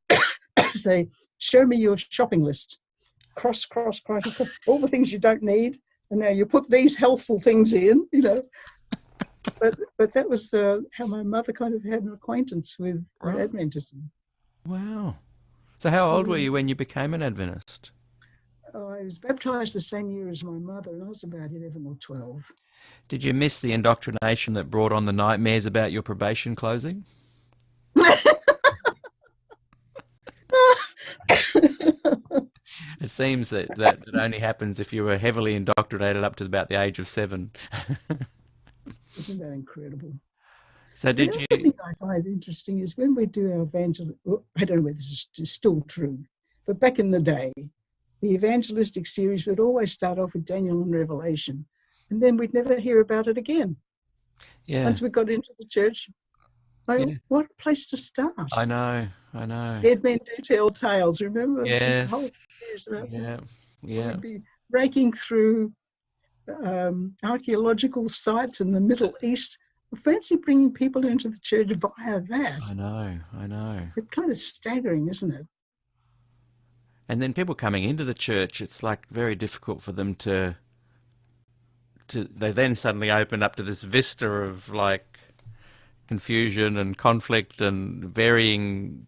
say, "Show me your shopping list. Cross, all the things you don't need, and now you put these healthful things in, But that was how my mother kind of had an acquaintance with Adventism. Wow. So how old were you when you became an Adventist? I was baptized the same year as my mother, and I was about 11 or 12. Did you miss the indoctrination that brought on the nightmares about your probation closing? It seems that it only happens if you were heavily indoctrinated up to about the age of 7. Isn't that incredible? So The did other you? thing I find interesting is when we do our I don't know whether this is still true, but back in the day, the evangelistic series would always start off with Daniel and Revelation, and then we'd never hear about it again. Yeah, Once we got into the church, yeah. what a place to start. I know, I know. Dead men do tell tales, remember? The whole Yes. series about Yeah, yeah. we'd be breaking through archaeological sites in the Middle East. I fancy bringing people into the church via that. I know, I know. It's kind of staggering, isn't it? And then people coming into the church, it's like very difficult for them to they then suddenly open up to this vista of like confusion and conflict and varying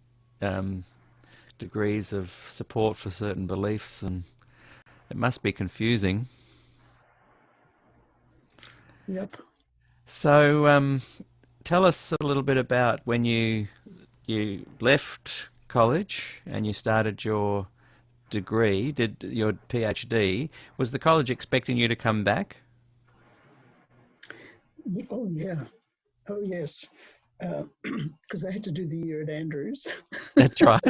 degrees of support for certain beliefs, and it must be confusing. Yep. So, tell us a little bit about when you left college and you started your degree, did your PhD. Was the college expecting you to come back? Oh, yeah. Oh, yes. Because I had to do the year at Andrews. That's right.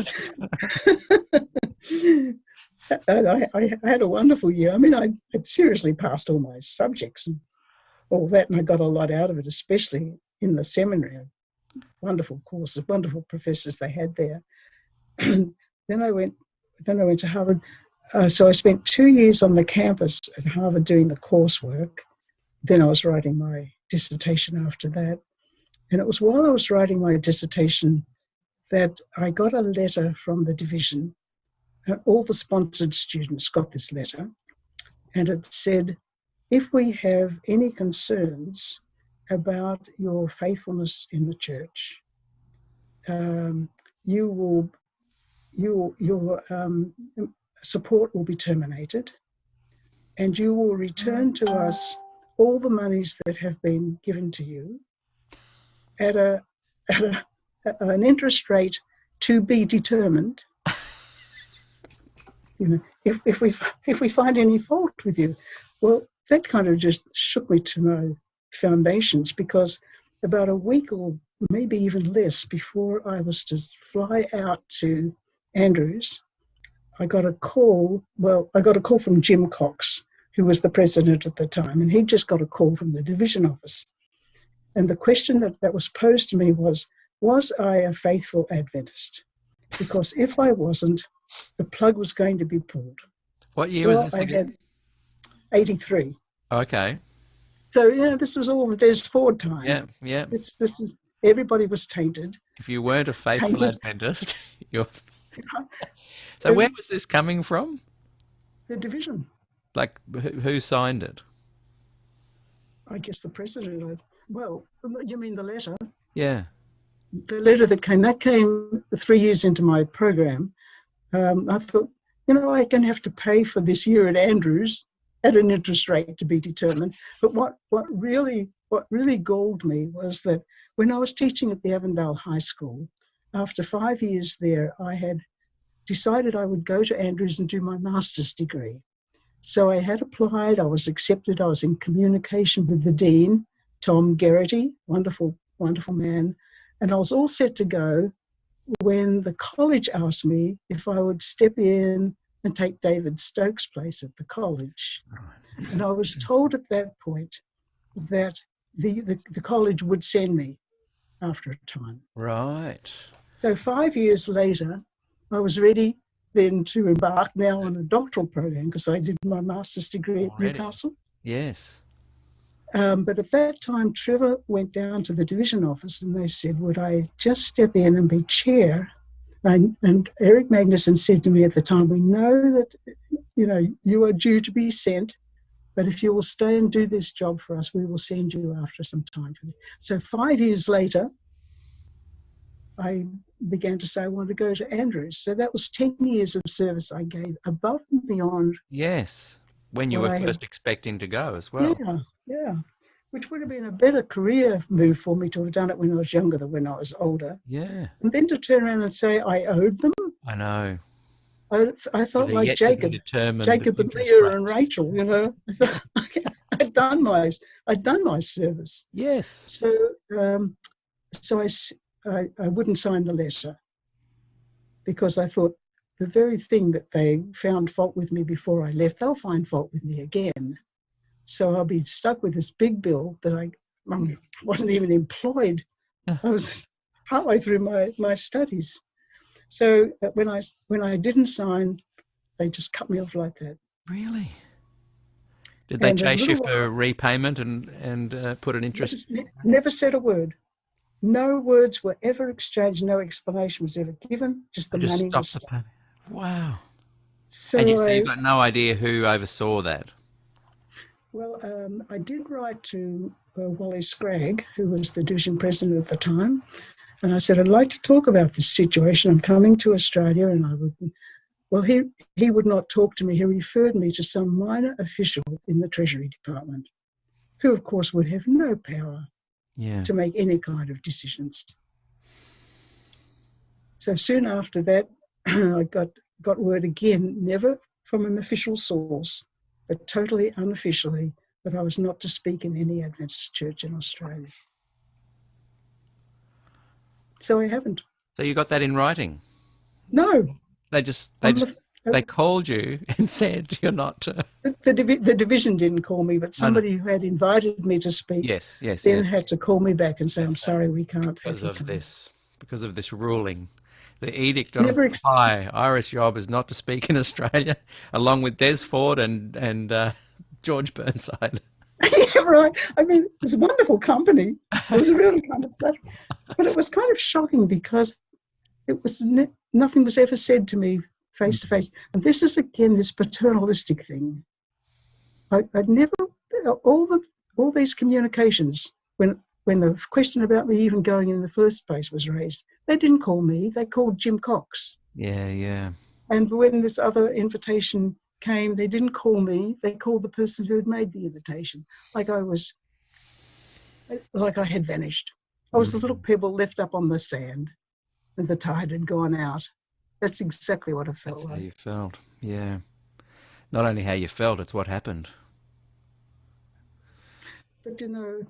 I had a wonderful year. I mean, I seriously passed all my subjects and all that, and I got a lot out of it, especially in the seminary. Wonderful courses, wonderful professors they had there. Then I went to Harvard. So I spent 2 years on the campus at Harvard doing the coursework. Then I was writing my dissertation after that. And it was while I was writing my dissertation that I got a letter from the division. All the sponsored students got this letter. And it said, if we have any concerns about your faithfulness in the church, your support will be terminated, and you will return to us all the monies that have been given to you at an interest rate to be determined. You know, if we find any fault with you. Well, that kind of just shook me to my foundations, because about a week or maybe even less before I was to fly out to Andrews, I got a call. Well, I got a call from Jim Cox, who was the president at the time, and he just got a call from the division office. And the question that was posed to me was I a faithful Adventist? Because if I wasn't, the plug was going to be pulled. What year was Well, this I again? had 83. Okay. So, this was all the Des Ford time. Yeah, yeah. This was, everybody was tainted. If you weren't a faithful Tainted. Adventist, you're... So So where was this coming from? the division, Like, who signed it? I guess the president, well, you mean the letter? Yeah. The letter that came 3 years into my program. I thought, I'm going to have to pay for this year at Andrews at an interest rate to be determined. But what really galled me was that when I was teaching at the Avondale High School, after 5 years there, I had decided I would go to Andrews and do my master's degree. So I had applied, I was accepted, I was in communication with the dean, Tom Geraghty, wonderful, wonderful man, and I was all set to go when the college asked me if I would step in and take David Stokes' place at the college. And I was told at that point that the college would send me after a time. Right. So 5 years later, I was ready then to embark now on a doctoral program, because I did my master's degree at Newcastle. Yes. But at that time, Trevor went down to the division office and they said, would I just step in and be chair? And Eric Magnuson said to me at the time, we know that, you are due to be sent, but if you will stay and do this job for us, we will send you after some time. So 5 years later, I began to say I wanted to go to Andrews. So that was 10 years of service I gave above and beyond Yes. When you what were I had. first expecting to go as well. Yeah, yeah. Which would have been a better career move for me to have done it when I was younger than when I was older. Yeah. And then to turn around and say I owed them, I know. I felt With a like yet to be determined Jacob and interest Leah rate. and Rachel, you know. Yeah. I'd done my service. Yes. So I wouldn't sign the letter because I thought the very thing that they found fault with me before I left, they'll find fault with me again. So I'll be stuck with this big bill that I wasn't even employed. I was partway through my studies. So when I didn't sign, they just cut me off like that. Really? Did they And a chase you little for repayment and put an interest? never said a word. No words were ever exchanged. No explanation was ever given. Just the Just money was stop the stopped. payment. Wow. So And you've got no idea who oversaw that? I did write to Wally Scragg, who was the division president at the time, and I said, I'd like to talk about this situation. I'm coming to Australia, and I would. Well, he would not talk to me. He referred me to some minor official in the Treasury Department, who, of course, would have no power to make any kind of decisions. So soon after that, I got word again, never from an official source, but totally unofficially, that I was not to speak in any Adventist church in Australia. So I haven't. So you got that in writing? No. They called you and said you're not. The division didn't call me, but somebody who had invited me to speak had to call me back and say, I'm sorry, we can't. Because of this ruling. The edict on high, Iris Yob is not to speak in Australia, along with Des Ford and George Burnside. Yeah, right. I mean, it was a wonderful company. It was really kind of fun. But it was kind of shocking because it was nothing was ever said to me face to face. And this is, again, this paternalistic thing. I'd never, all these communications, when the question about me even going in the first place was raised, they didn't call me, they called Jim Cox. Yeah, yeah. And when this other invitation came, they didn't call me, they called the person who had made the invitation. Like I had vanished. I was the little pebble left up on the sand and the tide had gone out. That's exactly what I felt like. That's how you felt, yeah. Not only how you felt, it's what happened. But, you know,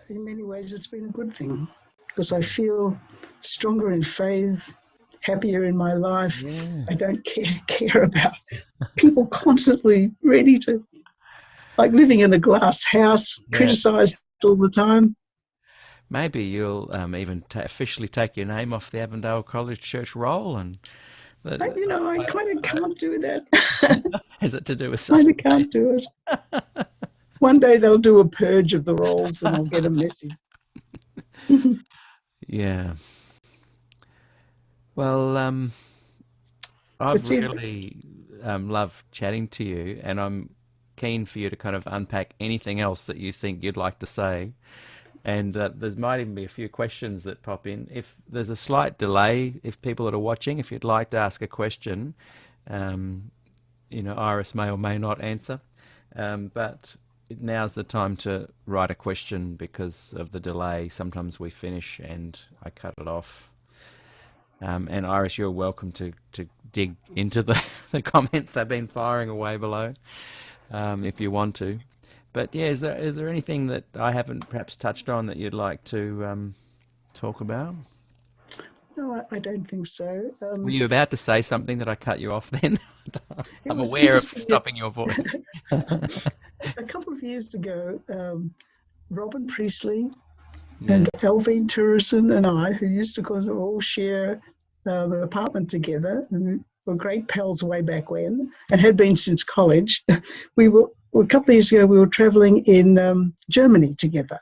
in many ways it's been a good thing because I feel stronger in faith, happier in my life. Yeah. I don't care about people constantly ready to, like living in a glass house, criticised all the time. Maybe you'll even officially take your name off the Avondale College Church roll. And I kind of can't do that. Has it to do with something? I kind of can't do it. One day they'll do a purge of the rolls and I'll get a message. Yeah. Well, I've really loved chatting to you, and I'm keen for you to kind of unpack anything else that you think you'd like to say. And there might even be a few questions that pop in. If there's a slight delay, if people that are watching, if you'd like to ask a question, Iris may or may not answer. But now's the time to write a question because of the delay. Sometimes we finish and I cut it off. And Iris, you're welcome to dig into the comments they've been firing away below if you want to. But yeah, is there anything that I haven't perhaps touched on that you'd like to talk about? No, I don't think so. Were you about to say something that I cut you off then? I'm aware of stopping your voice. A couple of years ago, Robin Priestley and Alvine Turrison and I, who used to all share an apartment together, and were great pals way back when, and had been since college, a couple of years ago, we were traveling in Germany together.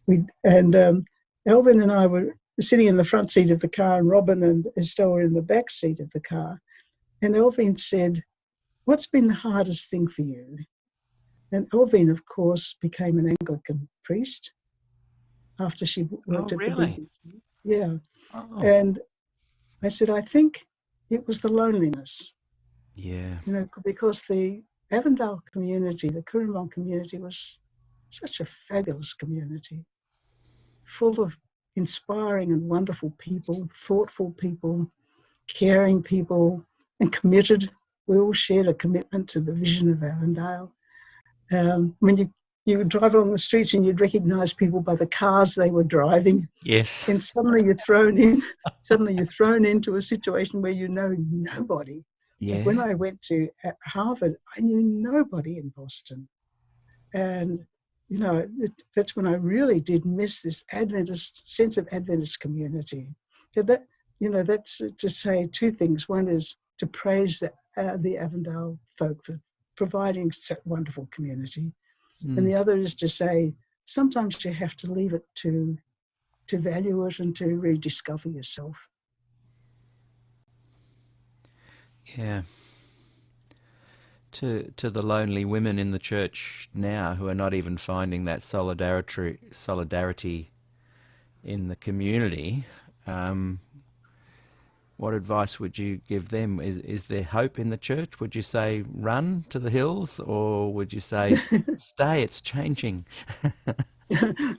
Alvin and I were sitting in the front seat of the car, and Robin and Estelle were in the back seat of the car. And Alvin said, "What's been the hardest thing for you?" And Alvin, of course, became an Anglican priest after she worked at the BBC. Yeah. Oh, And I said, I think it was the loneliness, yeah. because the Avondale community, the Currumbin community, was such a fabulous community, full of inspiring and wonderful people, thoughtful people, caring people, and committed. We all shared a commitment to the vision of Avondale. When you would drive along the streets and you'd recognize people by the cars they were driving, Yes. and suddenly you're thrown into a situation where you know nobody. Like when Yeah. I went to Harvard, I knew nobody in Boston. And, that's when I really did miss this sense of Adventist community. So that's to say two things. One is to praise the Avondale folk for providing such wonderful community. And Mm. the other is to say, sometimes you have to leave it to value it and to rediscover yourself. Yeah. To the lonely women in the church now who are not even finding that solidarity in the community, what advice would you give them? Is there hope in the church? Would you say run to the hills, or would you say stay? It's changing.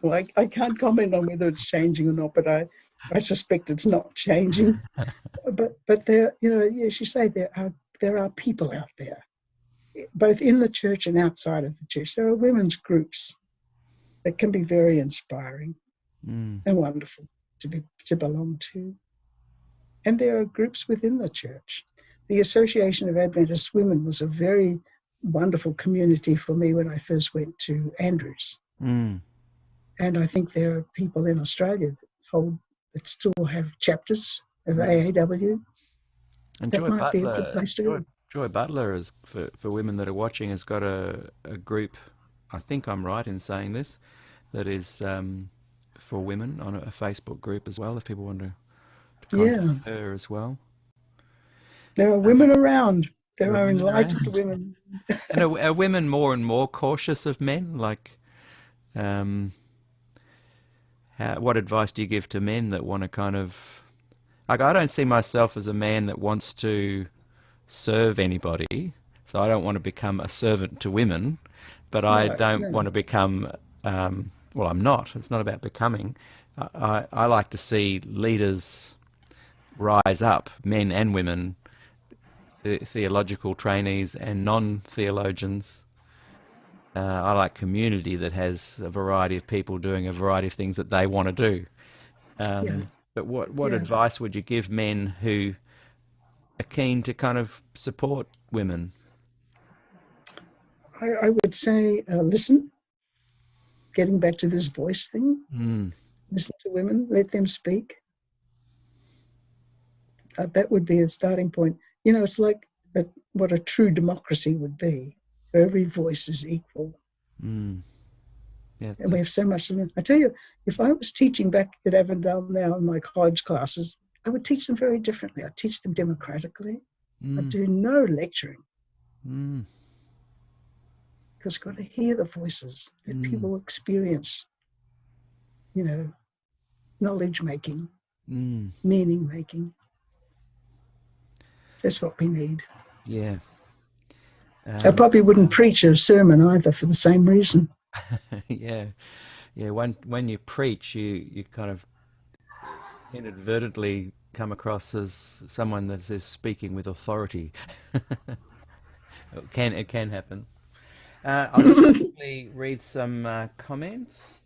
Well, I can't comment on whether it's changing or not, but I suspect it's not changing. But there, as you say, there are people out there, both in the church and outside of the church. There are women's groups that can be very inspiring Mm. and wonderful to belong to. And there are groups within the church. The Association of Adventist Women was a very wonderful community for me when I first went to Andrews. Mm. And I think there are people in Australia that still have chapters of AAW. And That Joy might be a good Butler, place to go. Joy Butler is for women that are watching has got a group. I think I'm right in saying this. That is for women on a Facebook group as well. If people want to Yeah, contact her as well. there are women around. There There are are women enlightened around. women. And are women more and more cautious of men? Like, um, what advice do you give to men that want to kind of like? I don't see myself as a man that wants to serve anybody, so I don't want to become a servant to women, but I No, don't no. want to become. Well, I'm not. It's not about becoming. I like to see leaders rise up, men and women, theological trainees and non-theologians. I like community that has a variety of people doing a variety of things that they want to do. Yeah, But what yeah. advice would you give men who are keen to kind of support women? I would say listen, getting back to this voice thing, Mm. listen to women, let them speak. That would be a starting point. It's like what a true democracy would be, where every voice is equal. Mm. Yeah, And we have so much to learn. I tell you, if I was teaching back at Avondale now in my college classes, I would teach them very differently. I'd teach them democratically. I'd mm. do no lecturing, Mm. because you've got to hear the voices, let Mm. people experience, knowledge making, Mm. meaning making. That's what we need. Yeah. I probably wouldn't preach a sermon either for the same reason. Yeah. Yeah. When you preach, you kind of inadvertently come across as someone that is speaking with authority. It can happen. I'll just quickly read some comments.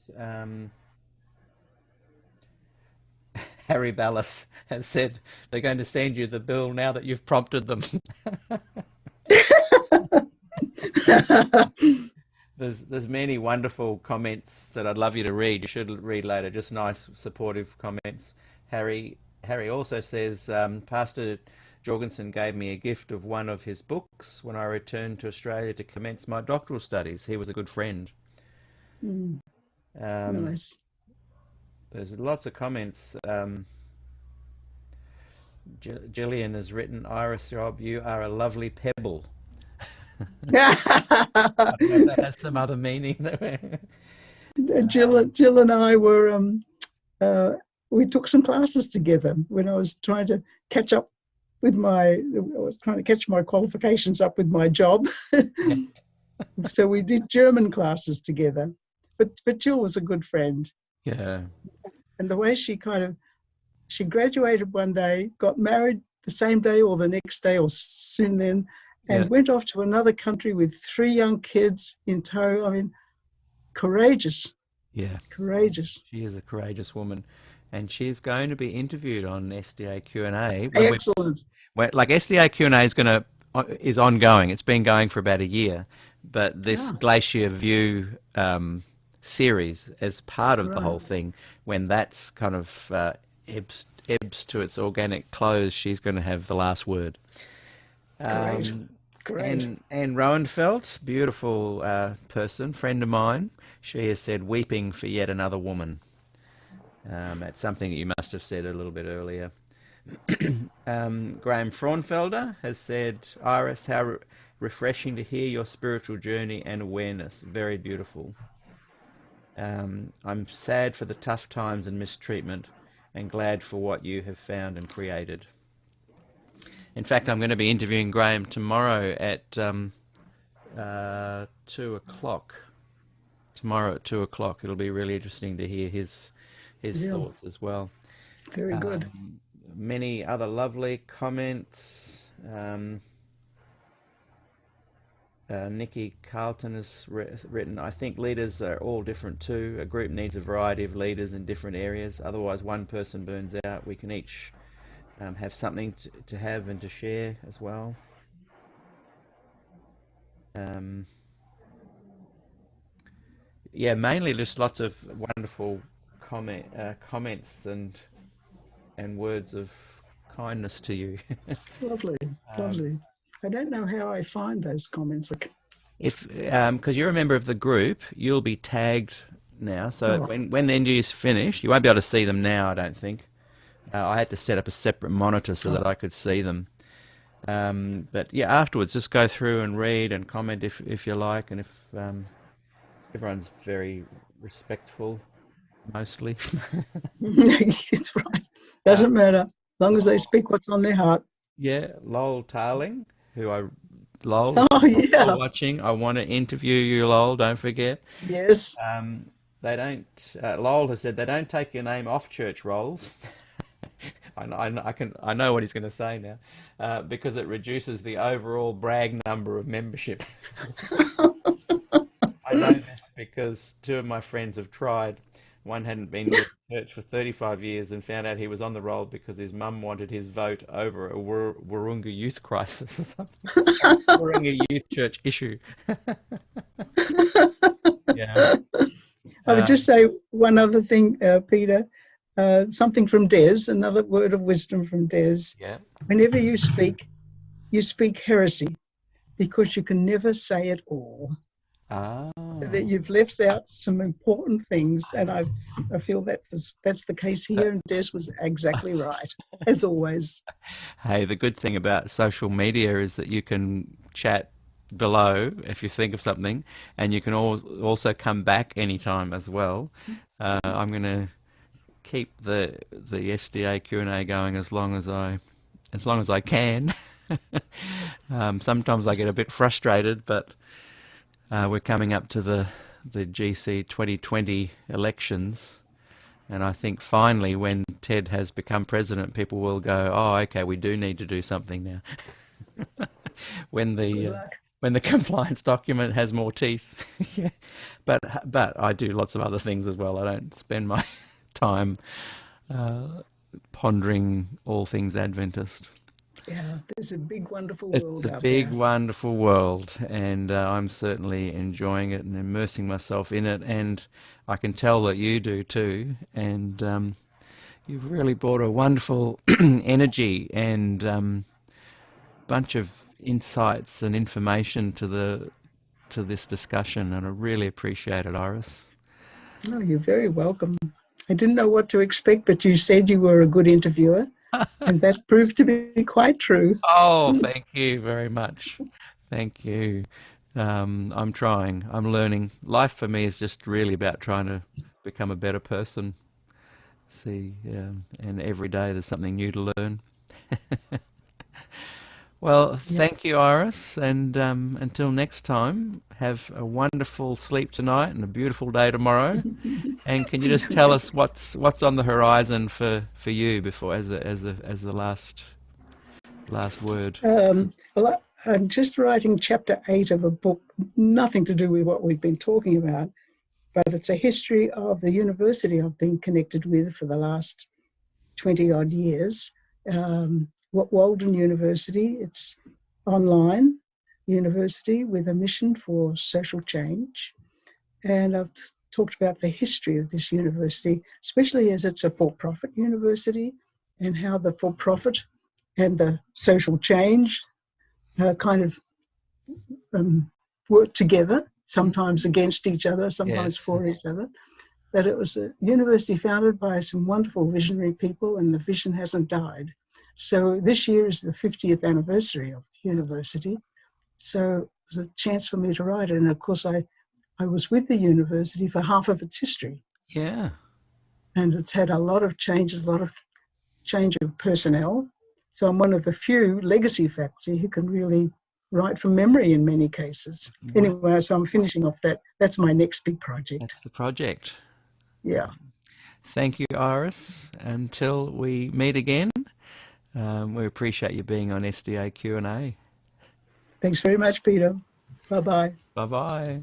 Harry Ballas has said they're going to send you the bill now that you've prompted them. There's many wonderful comments that I'd love you to read. You should read later. Just nice, supportive comments. Harry also says, Pastor Jorgensson gave me a gift of one of his books when I returned to Australia to commence my doctoral studies. He was a good friend. Nice. There's lots of comments. Gillian has written, Iris Rob, you are a lovely pebble. I don't know if that has some other meaning. Jill and I were we took some classes together when I was trying to catch up with I was trying to catch my qualifications up with my job. Yeah. So we did German classes together. But Jill was a good friend. Yeah. And the way she she graduated one day, got married the same day or the next day or soon then, and Yeah. went off to another country with 3 young kids in tow. I mean, courageous, Yeah. courageous. She is a courageous woman, and she's going to be interviewed on SDA Q&A Excellent. like SDA Q&A is ongoing. It's been going for about a year, but this Ah, Glacier View series, as part of the right. whole thing, when that's kind of ebbs to its organic close, she's going to have the last word. Great. Great. And Rowenfeld, beautiful person, friend of mine, she has said, weeping for yet another woman. That's something that you must have said a little bit earlier. Graham Fraunfelder has said, Iris, how refreshing to hear your spiritual journey and awareness. Very beautiful. I'm sad for the tough times and mistreatment and glad for what you have found and created. In fact, I'm going to be interviewing Graham tomorrow at 2 o'clock. Tomorrow at 2 o'clock. It'll be really interesting to hear his Yeah, thoughts as well. very good. Many other lovely comments. Nikki Carlton has written, I think leaders are all different too. A group needs a variety of leaders in different areas. Otherwise, one person burns out. We can each have something to have and to share as well. Yeah, mainly just lots of wonderful comments and words of kindness to you. Lovely, lovely. I don't know how I find those comments. If because you're a member of the group, you'll be tagged now. So Oh, when the interviews finish, you won't be able to see them now, I don't think. I had to set up a separate monitor so that oh, I could see them. But yeah, afterwards, just go through and read and comment if you like, and if everyone's very respectful, mostly. it's right. uh, Doesn't matter. As long as they Lol, speak what's on their heart. yeah, Lol Tarling, Lol, Oh, if you're yeah. watching, I want to interview you, Lol. Don't forget. Yes. Um, they don't. Lowell has said they don't take your name off church rolls. I know what he's going to say now, because it reduces the overall brag number of membership. I know this because 2 of my friends have tried. One hadn't been to church for 35 years and found out he was on the roll because his mum wanted his vote over a Wurunga youth crisis or something. Wurunga youth church issue. Yeah. I would just Um, say one other thing, Peter. Something from Des, another word of wisdom from Des. yeah. Whenever you speak heresy because you can never say it all. Ah. That you've left out some important things, and I feel that that's the case here. And Des was exactly right, as always. Hey, the good thing about social media is that you can chat below if you think of something, and you can also come back anytime as well. I'm going to keep the SDA Q&A going as long as I can. Sometimes I get a bit frustrated, but we're coming up to the GC 2020 elections, and I think finally, when Ted has become president, people will go, "Oh, okay, we do need to do something now." when Good the luck. when the compliance document has more teeth. Yeah. But I do lots of other things as well. I don't spend my time pondering all things Adventist. Yeah, there's a big, wonderful It's world a out big, there. wonderful world, and I'm certainly enjoying it and immersing myself in it. And I can tell that you do too. And you've really brought a wonderful energy and bunch of insights and information to this discussion, and I really appreciate it, Iris. Oh, you're very welcome. I didn't know what to expect, but you said you were a good interviewer, and that proved to be quite true. Oh, thank you very much. Thank you. I'm trying. I'm learning. Life for me is just really about trying to become a better person. See, and every day there's something new to learn. Well, Yeah. thank you, Iris, and until next time, have a wonderful sleep tonight and a beautiful day tomorrow. And can you just tell us what's on the horizon for you before, as the last word? Well, I'm just writing chapter 8 of a book, nothing to do with what we've been talking about, but it's a history of the university I've been connected with for the last 20 odd years. Walden University, it's online university with a mission for social change. And I've talked about the history of this university, especially as it's a for-profit university, and how the for-profit and the social change kind of work together, sometimes against each other, sometimes Yes. for each other. That it was a university founded by some wonderful visionary people, and the vision hasn't died. So this year is the 50th anniversary of the university. So it was a chance for me to write it. And of course, I was with the university for half of its history. Yeah. And it's had a lot of changes, a lot of change of personnel. So I'm one of the few legacy faculty who can really write from memory in many cases. Wow. Anyway, so I'm finishing off that. That's my next big project. That's the project. Yeah. Thank you, Iris. Until we meet again, we appreciate you being on SDA Q&A. Thanks very much, Peter. Bye-bye. Bye-bye.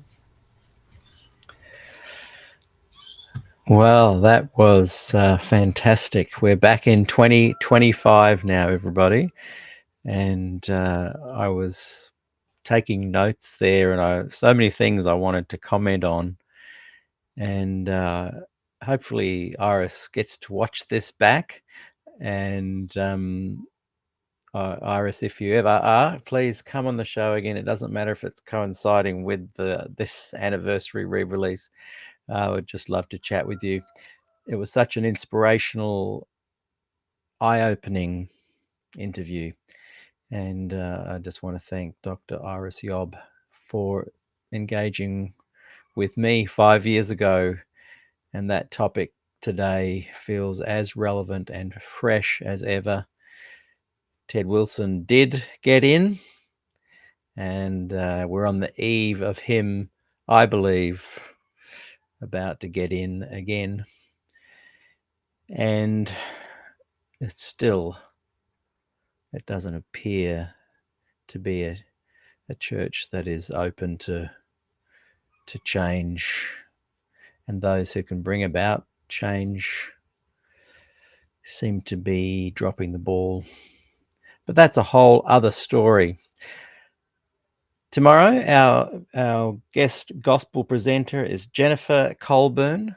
Well, that was fantastic. We're back in 2025 now, everybody. And I was taking notes there, and so many things I wanted to comment on. And hopefully Iris gets to watch this back. And Iris, if you ever are, please come on the show again. It doesn't matter if it's coinciding with this anniversary re-release. I would just love to chat with you. It was such an inspirational, eye-opening interview. And I just want to thank Dr. Iris Yob for engaging with me 5 years ago. And that topic today feels as relevant and fresh as ever. Ted Wilson did get in, and we're on the eve of him, I believe, about to get in again. And it doesn't appear to be a church that is open to change, and those who can bring about change seem to be dropping the ball. But that's a whole other story. Tomorrow, our guest gospel presenter is Jennifer Colburn,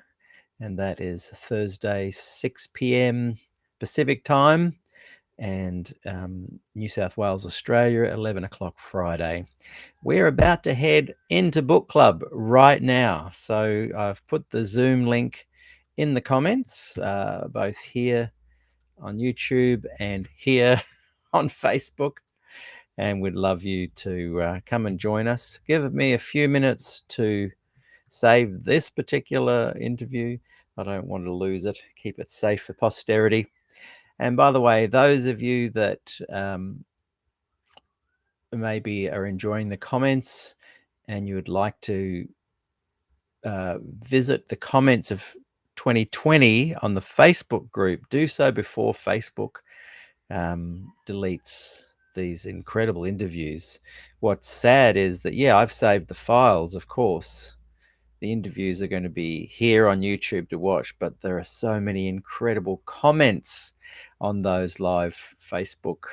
and that is Thursday, 6 p.m. Pacific time, and New South Wales, Australia, 11 o'clock Friday. We're about to head into book club right now. So I've put the Zoom link in the comments, both here on YouTube and here on Facebook. And we'd love you to come and join us. Give me a few minutes to save this particular interview. I don't want to lose it. Keep it safe for posterity. And by the way, those of you that maybe are enjoying the comments and you would like to visit the comments of 2020 on the Facebook group, do so before Facebook deletes these incredible interviews. What's sad is that, yeah, I've saved the files, of course. The interviews are going to be here on YouTube to watch, but there are so many incredible comments on those live Facebook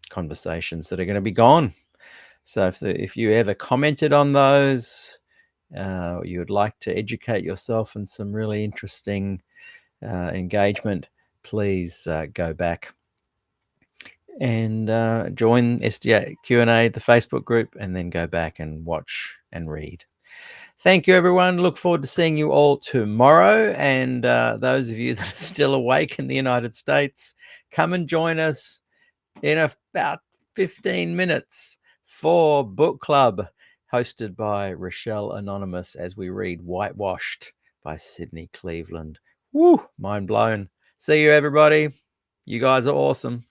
conversations that are going to be gone. So if you ever commented on those, you would like to educate yourself in some really interesting engagement, please go back and join SDA Q&A, the Facebook group, and then go back and watch and read. Thank you, everyone. Look forward to seeing you all tomorrow. And those of you that are still awake in the United States, come and join us in about 15 minutes for book club, hosted by Rochelle Anonymous, as we read Whitewashed by Sydney Cleveland. Woo, mind blown. See you, everybody. You guys are awesome.